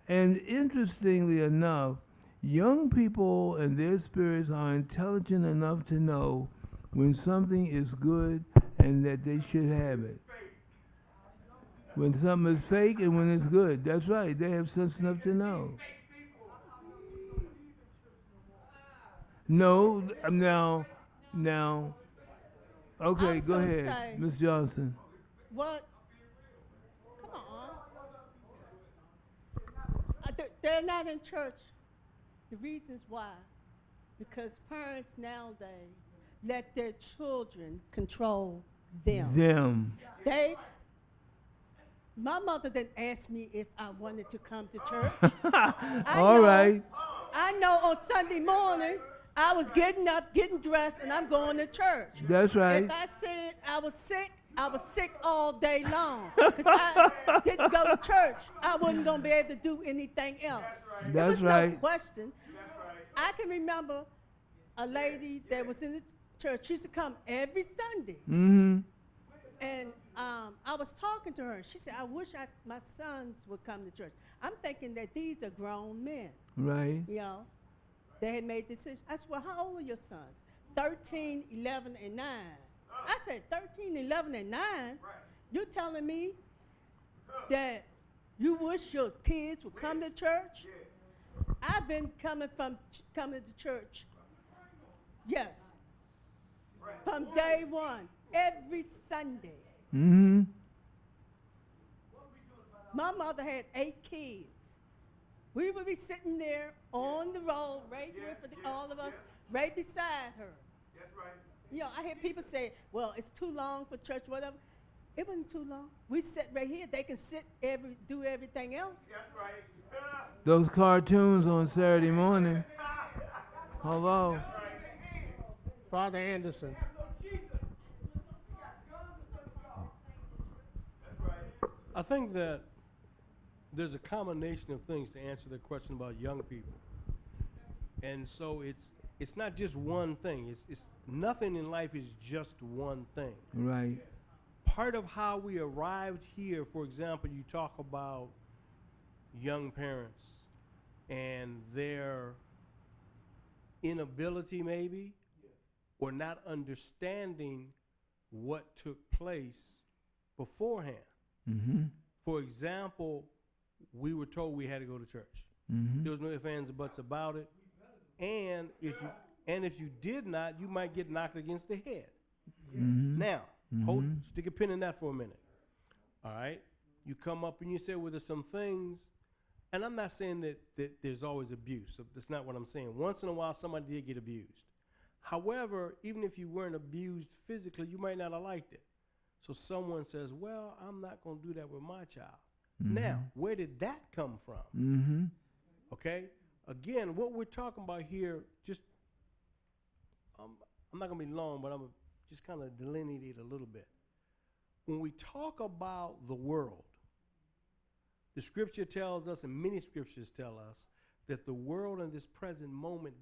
And interestingly enough, young people and their spirits are intelligent enough to know when something is good and that they should have it. When something is fake and when it's good. That's right. They have sense enough to know. No, now. Okay, was go gonna ahead, say- Ms. Johnson. What? Come on. They're not in church. The reasons why. Because parents nowadays let their children control them. My mother didn't ask me if I wanted to come to church. All right. I know on Sunday morning I was getting up, getting dressed, and I'm going to church. That's right. If I said I was sick all day long. Because I didn't go to church. I wasn't going to be able to do anything else. That's There was right. no question. I can remember a lady that was in the church. She used to come every Sunday. Mm-hmm. And I was talking to her. She said, I wish my sons would come to church. I'm thinking that these are grown men. Right. You know, they had made decisions. I said, well, how old are your sons? 13, 11, and 9. I said, 13, 11, and 9? You're telling me that you wish your kids would come to church? I've been coming to church, yes, from day one, every Sunday. Mm-hmm. My mother had 8 kids. We would be sitting there on the road, right here for all of us, right beside her. That's right. You know, I hear people say, well, it's too long for church, whatever. It wasn't too long. We sit right here. They can do everything else. That's right. Those cartoons on Saturday morning. Hello. Father Anderson. I think that there's a combination of things to answer the question about young people. And so it's not just one thing. It's nothing in life is just one thing. Right. Part of how we arrived here, for example, you talk about young parents and their inability maybe or not understanding what took place beforehand. Mm-hmm. For example, we were told we had to go to church. Mm-hmm. There was no ifs, ands, or buts about it. And if you did not, you might get knocked against the head. Mm-hmm. Now, Stick a pin in that for a minute. All right? You come up and you say, well, there's some things, and I'm not saying that there's always abuse. So that's not what I'm saying. Once in a while, somebody did get abused. However, even if you weren't abused physically, you might not have liked it. So someone says, well, I'm not going to do that with my child. Now, where did that come from? Okay? Again, what we're talking about here, just, I'm not going to be long, but I'm going to just kind of delineate it a little bit. When we talk about the world, the scripture tells us, and many scriptures tell us, that the world in this present moment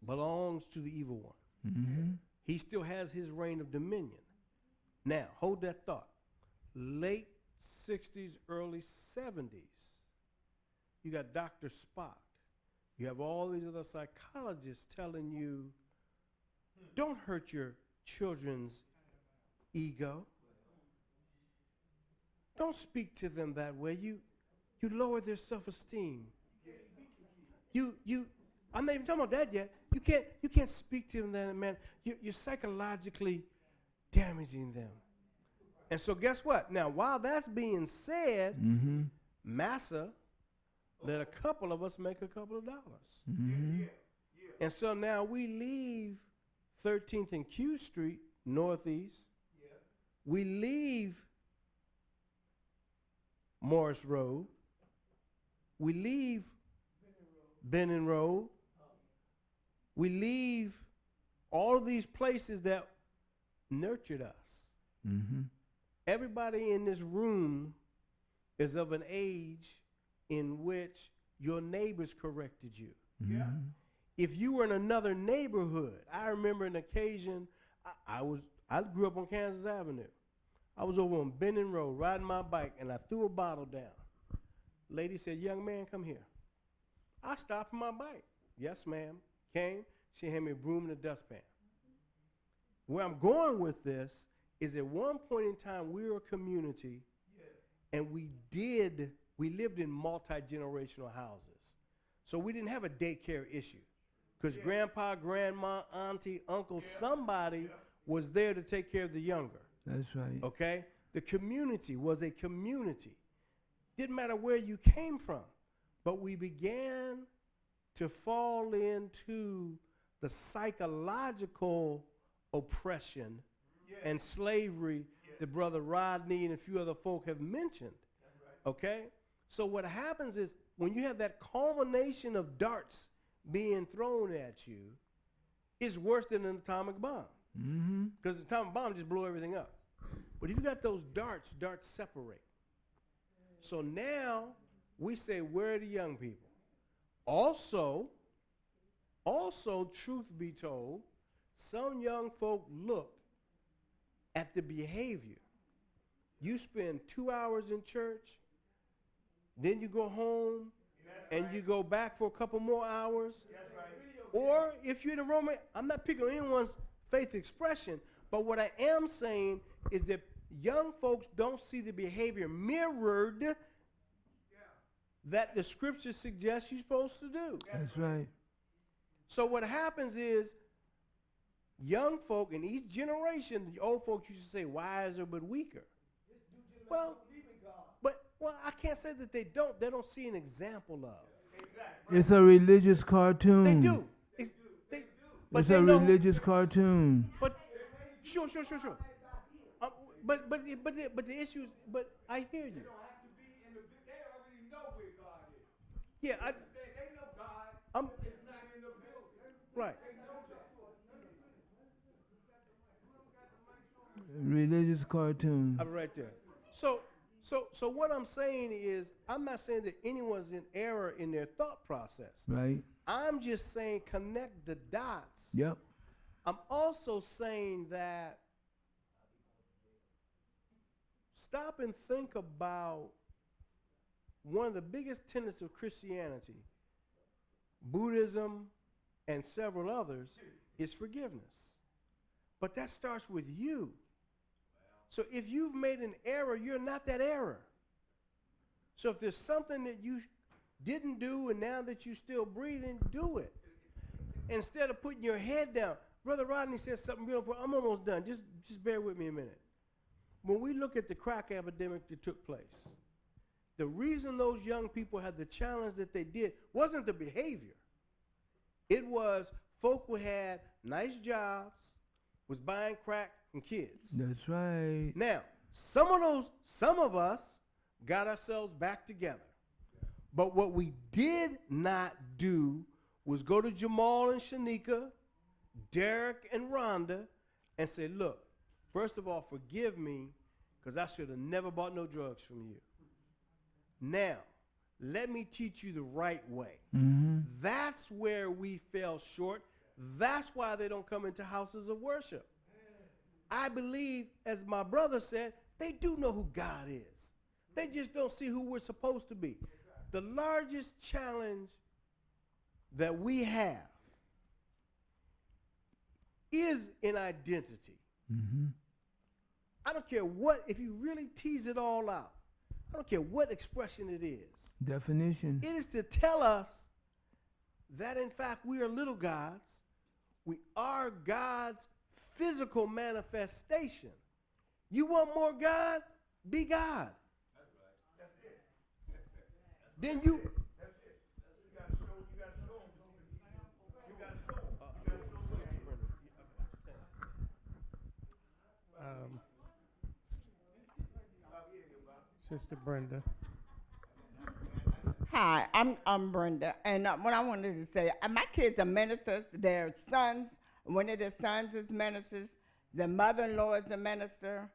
belongs to the evil one. He still has his reign of dominion. Now, hold that thought. Late 60s, early 70s, you got Dr. Spock. You have all these other psychologists telling you, don't hurt your children's ego. Don't speak to them that way. You lower their self-esteem. I'm not even talking about that yet. You can't speak to them that, man. You're psychologically damaging them. And so guess what? Now, while that's being said, Massa let a couple of us make a couple of dollars. And so now we leave 13th and Q Street, Northeast. We leave Morris Road. We leave Benning Road. We leave all of these places that nurtured us. Everybody in this room is of an age in which your neighbors corrected you. If you were in another neighborhood, I remember an occasion, I grew up on Kansas Avenue. I was over on Benning Road riding my bike, and I threw a bottle down. Lady said, young man, come here. I stopped my bike. Yes, ma'am. Came. She handed me a broom and a dustpan. Where I'm going with this is at one point in time, we were a community, and we lived in multi-generational houses. So we didn't have a daycare issue because grandpa, grandma, auntie, uncle, somebody was there to take care of the younger. That's right. Okay? The community was a community. Didn't matter where you came from, but we began to fall into the psychological oppression and slavery that Brother Rodney and a few other folk have mentioned. Okay? So what happens is when you have that culmination of darts being thrown at you, it's worse than an atomic bomb. Because the atomic bomb just blew everything up. But if you got those darts separate. So now we say, where are the young people? Also, truth be told, some young folk look at the behavior. You spend 2 hours in church, then you go home, and you go back for a couple more hours. Or if you're in a Roman, I'm not picking on anyone's faith expression, but what I am saying is that young folks don't see the behavior mirrored that the scripture suggests you're supposed to do. That's right. So what happens is young folk in each generation, the old folks used to say wiser but weaker. Well, I can't say that they don't see an example of. It's a religious cartoon. They do. It's a religious cartoon. But sure. But the issue is, but I hear you. They don't have to be in the. They already know where God is. Yeah, They know God. It's not in the building. Right. They know that. Religious cartoon. I'm right there. So what I'm saying is, I'm not saying that anyone's in error in their thought process. Right. I'm just saying connect the dots. Yep. I'm also saying that stop and think about one of the biggest tenets of Christianity, Buddhism, and several others, is forgiveness. But that starts with you. So if you've made an error, you're not that error. So if there's something that you didn't do and now that you're still breathing, do it. Instead of putting your head down. Brother Rodney said something real important. I'm almost done. Just bear with me a minute. When we look at the crack epidemic that took place, the reason those young people had the challenge that they did wasn't the behavior. It was folk who had nice jobs, was buying crack from kids. That's right. Now, some of us got ourselves back together. But what we did not do was go to Jamal and Shanika, Derek and Rhonda, and say, look, first of all, forgive me, because I should have never bought no drugs from you. Now, let me teach you the right way. Mm-hmm. That's where we fell short. That's why they don't come into houses of worship. I believe, as my brother said, they do know who God is. They just don't see who we're supposed to be. The largest challenge that we have is in identity. Mm-hmm. I don't care what, if you really tease it all out, I don't care what expression it is. Definition. It is to tell us that, in fact, we are little gods. We are God's physical manifestation. You want more God? Be God. That's right. That's it. Then you. That's it. You gotta show them. You gotta show them. Sister Brenda. Hi, I'm Brenda, and what I wanted to say, my kids are ministers. Their sons, one of their sons is ministers. The mother-in-law is a minister.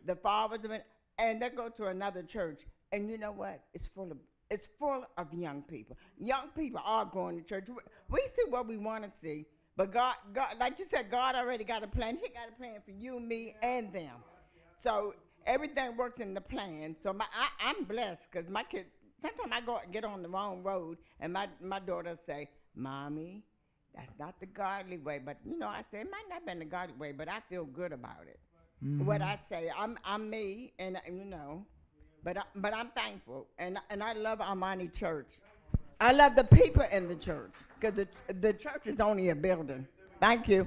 The father's a minister, and they go to another church. And you know what? It's full of young people. Young people are going to church. We see what we want to see, but God, like you said, God already got a plan. He got a plan for you, me, and them. So everything works in the plan. So I'm blessed because my kids. Sometimes I go get on the wrong road, and my daughter say, "Mommy, that's not the godly way." But I say it might not have been the godly way, but I feel good about it. Mm-hmm. What I say, I'm me, and but I'm thankful, and I love Armani Church. I love the people in the church because the church is only a building. Thank you.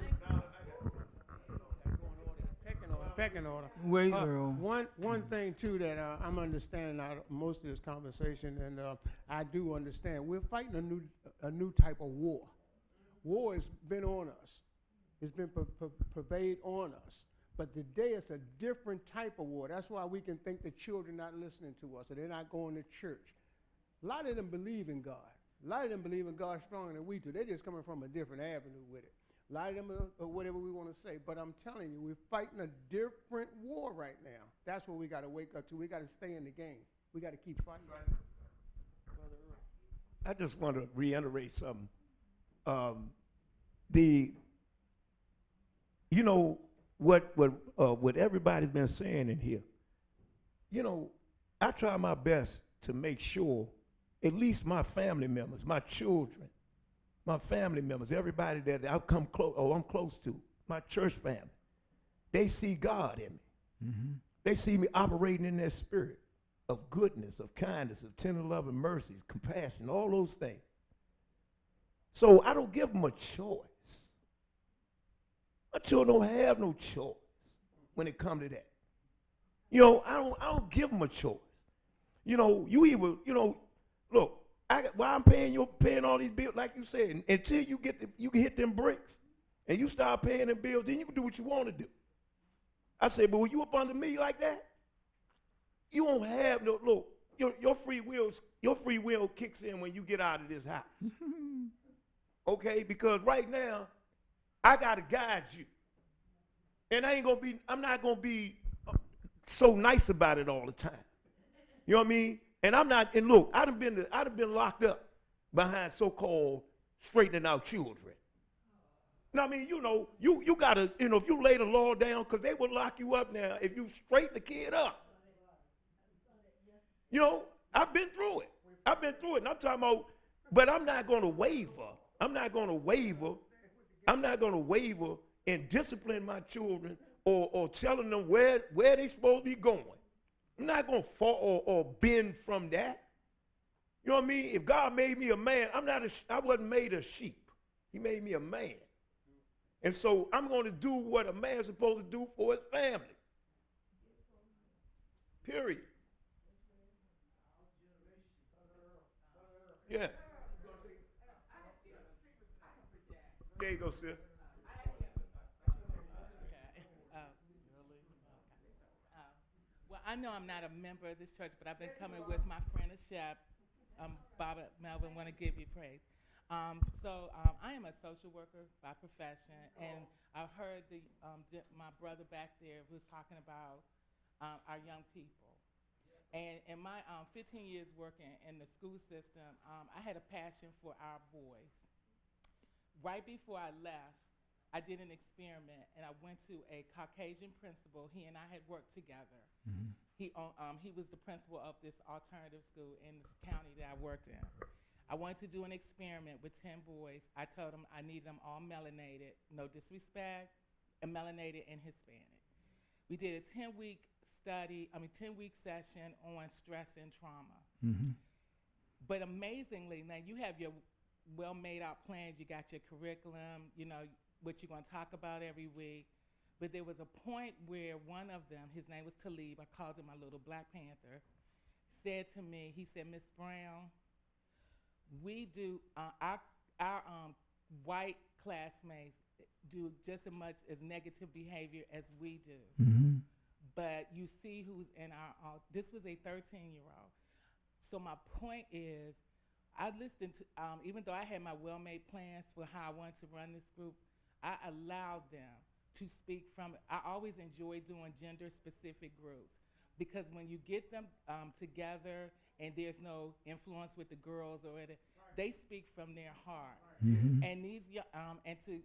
Pecking order. Wait, Earl. One thing too that I'm understanding out of most of this conversation, and I do understand, we're fighting a new type of war. War has been on us. It's been pervaded on us. But today it's a different type of war. That's why we can think the children not listening to us, or they're not going to church. A lot of them believe in God. A lot of them believe in God stronger than we do. They're just coming from a different avenue with it. A lot of them are whatever we want to say. But I'm telling you, we're fighting a different war right now. That's what we got to wake up to. We got to stay in the game. We got to keep fighting. I just want to reiterate something. What everybody's been saying in here. I try my best to make sure at least my family members, my children, my family members, everybody that I'm close to, my church family, they see God in me. Mm-hmm. They see me operating in that spirit of goodness, of kindness, of tender love and mercy, compassion, all those things. So I don't give them a choice. My children don't have no choice when it comes to that. I don't give them a choice. You either, look, while I'm paying all these bills, like you said, until you can hit them bricks and you start paying them bills, then you can do what you want to do. I say, but when you up under me like that, you won't have no, look, your free will kicks in when you get out of this house. Okay, because right now, I gotta guide you. And I'm not gonna be so nice about it all the time. You know what I mean? And look, I'd have been locked up behind so-called straightening out children. Now, I mean, you gotta, if you lay the law down, because they would lock you up now if you straighten the kid up. I've been through it. And I'm talking about, but I'm not gonna waver. I'm not gonna waver and discipline my children or telling them where they supposed to be going. I'm not gonna fall or bend from that. You know what I mean? If God made me a man, I wasn't made a sheep. He made me a man. And so I'm going to do what a man's supposed to do for his family. Period. Yeah. There you go, sis. Okay. Well, I know I'm not a member of this church, but I've been coming with my friend Shep. Baba Melvin, want to give you praise. I am a social worker by profession, and I heard my brother back there was talking about our young people. And in my 15 years working in the school system, I had a passion for our boys. Right before I left, I did an experiment, and I went to a Caucasian principal. He and I had worked together. Mm-hmm. He was the principal of this alternative school in this county that I worked in. I wanted to do an experiment with 10 boys. I told them I needed them all melanated, no disrespect, and melanated and Hispanic. We did a 10-week session on stress and trauma. Mm-hmm. But amazingly, now you have your well made out plans, you got your curriculum, you know, what you're going to talk about every week. But there was a point where one of them, his name was Talib, I called him my little Black Panther, said to me, he said, Miss Brown, we do, our white classmates do just as much as negative behavior as we do. Mm-hmm. But you see who's in our, this was a 13-year-old. So my point is, I listened to, even though I had my well-made plans for how I wanted to run this group, I allowed them to speak from it. I always enjoy doing gender-specific groups because when you get them together and there's no influence with the girls or whatever, they speak from their heart. Mm-hmm. And these, and to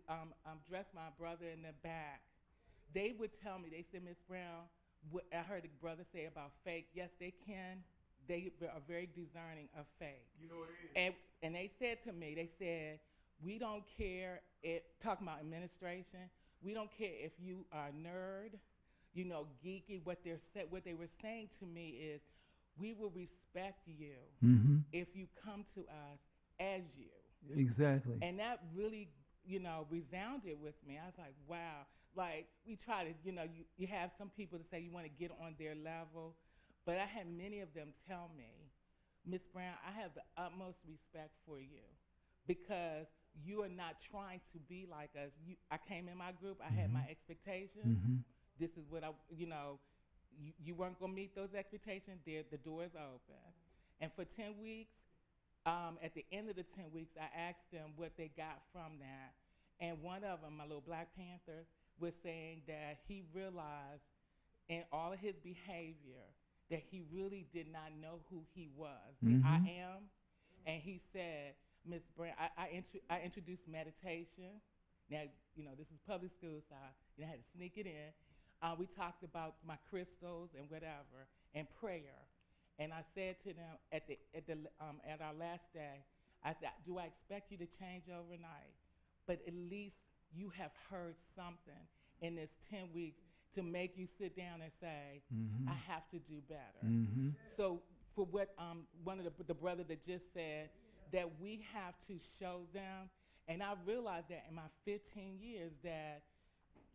address my brother in the back, they would tell me, they said, Miss Brown, what I heard the brother say about fake. Yes, they can. They are very discerning of fake. You know what it is. And they said to me, they said, we don't care, talking about administration, we don't care if you are a nerd, you know, geeky. What they were saying to me is, we will respect you Mm-hmm. if you come to us as you. Exactly. And that really, you know, resounded with me. I was like, wow. Like, we try to, you know, you have some people to say you want to get on their level, but I had many of them tell me, Miss Brown, I have the utmost respect for you because you are not trying to be like us. I came in my group, I had my expectations. Mm-hmm. This is what you weren't going to meet those expectations. The door's open. And for 10 weeks, at the end of the 10 weeks, I asked them what they got from that. And one of them, my little Black Panther, was saying that he realized in all of his behavior that he really did not know who he was, the I am. And he said, Miss Brown, I introduced meditation. Now, you know, this is public school, so I had to sneak it in. We talked about my crystals and whatever, and prayer. And I said to them at our last day, I said, do I expect you to change overnight? But at least you have heard something in this 10 weeks to make you sit down and say, I have to do better. Mm-hmm. So for what one of the brother that just said, that we have to show them, and I realized that in my 15 years that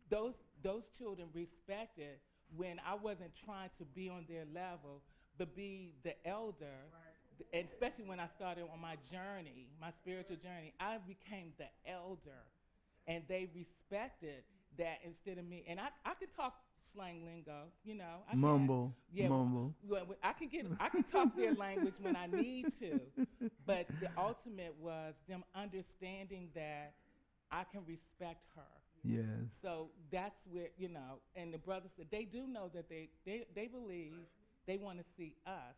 those children respected when I wasn't trying to be on their level, but be the elder. And especially when I started on my journey, my spiritual journey, I became the elder. And they respected that instead of me. And I can talk slang lingo, you know. I Mumble. can. Yeah, Mumble. Well, I can talk their language when I need to. But the ultimate was them understanding that I can respect her. Yes. So that's where, you know, and the brothers said they do know that they believe they want to see us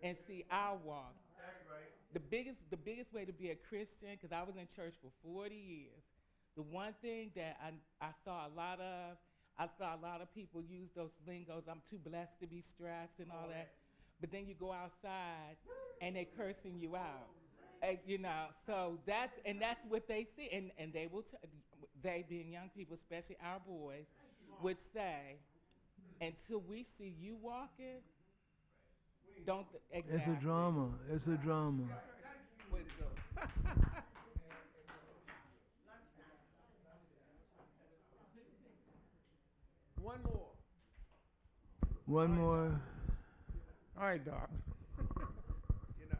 and see our walk. That's right. The biggest way to be a Christian, because I was in church for 40 years, the one thing that I saw a lot of people use those lingos, I'm too blessed to be stressed and all that, but then you go outside and they're cursing you out. You know, so that's what they see, and they will, they being young people, especially our boys, would say, until we see you walking, don't, exactly. It's a drama. It's a drama. Way to go. One more. One more. All right, Doc. You know,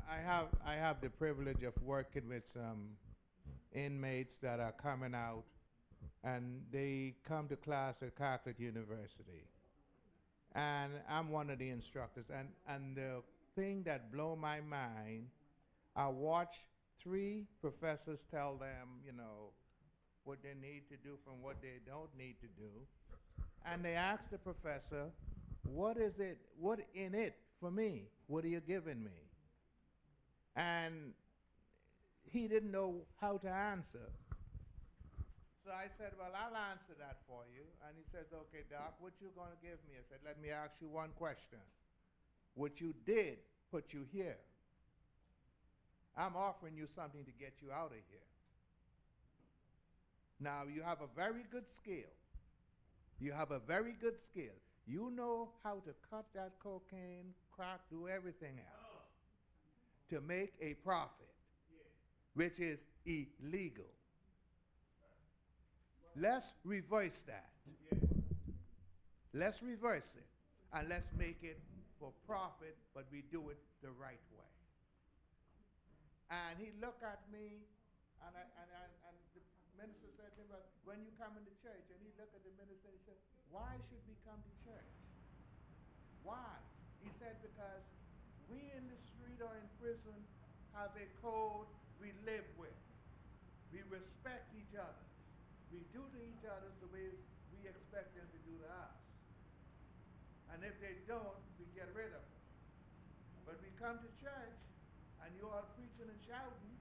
I have the privilege of working with some inmates that are coming out, and they come to class at Catholic University. And I'm one of the instructors. And the thing that blew my mind, I watched 3 professors tell them, you know, what they need to do from what they don't need to do. And they asked the professor, what in it for me? What are you giving me? And he didn't know how to answer. So I said, well, I'll answer that for you. And he says, okay, Doc, what you going to give me? I said, let me ask you one question. What you did put you here. I'm offering you something to get you out of here. Now, you have a very good skill. You have a very good skill. You know how to cut that cocaine, crack, do everything else to make a profit, which is illegal. Let's reverse that. Let's reverse it, and let's make it for profit, but we do it the right way. And he looked at me, and the minister said to him, well, when you come into church, and he looked at the minister and he said, why should we come to church? Why? He said, because we in the street or in prison has a code we live with. We respect each other. We do to each other the way we expect them to do to us. And if they don't, we get rid of them. But we come to church, and you all preaching and shouting,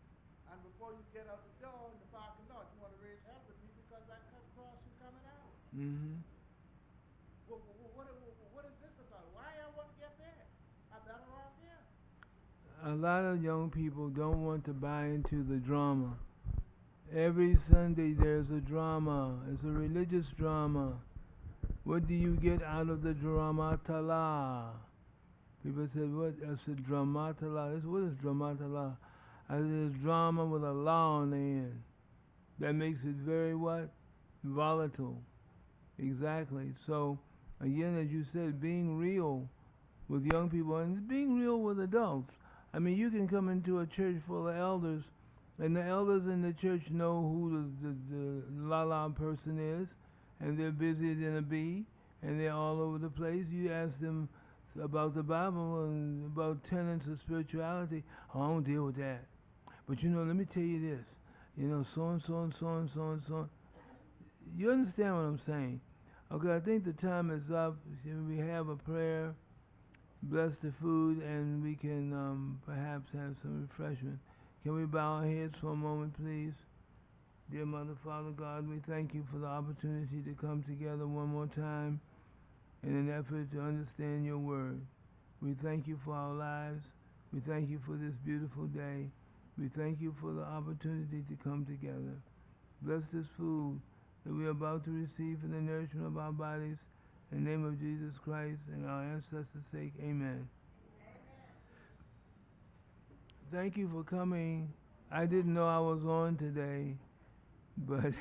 and before you get out the door in the parking lot, you want to raise hell with me because I cut across you coming out. Mm-hmm. What is this about? Why I want to get there? I'm better off here. A lot of young people don't want to buy into the drama. Every Sunday there's a drama. It's a religious drama. What do you get out of the dramatala? People said, what? I said, dramatala. What is dramatala? I said, it's drama with a la on the end. That makes it very what? Volatile. Exactly. So, again, as you said, being real with young people and being real with adults. I mean, you can come into a church full of elders, and the elders in the church know who the la-la person is, and they're busier than a bee, and they're all over the place. You ask them about the Bible and about tenets of spirituality. Oh, I don't deal with that. But, you know, let me tell you this. You know, so and so and so and so and so. You understand what I'm saying? Okay, I think the time is up. We have a prayer, bless the food, and we can perhaps have some refreshment. Can we bow our heads for a moment, please? Dear Mother, Father God, we thank you for the opportunity to come together one more time in an effort to understand your word. We thank you for our lives. We thank you for this beautiful day. We thank you for the opportunity to come together. Bless this food that we are about to receive for the nourishment of our bodies. In the name of Jesus Christ and our ancestors' sake, amen. Thank you for coming. I didn't know I was on today, but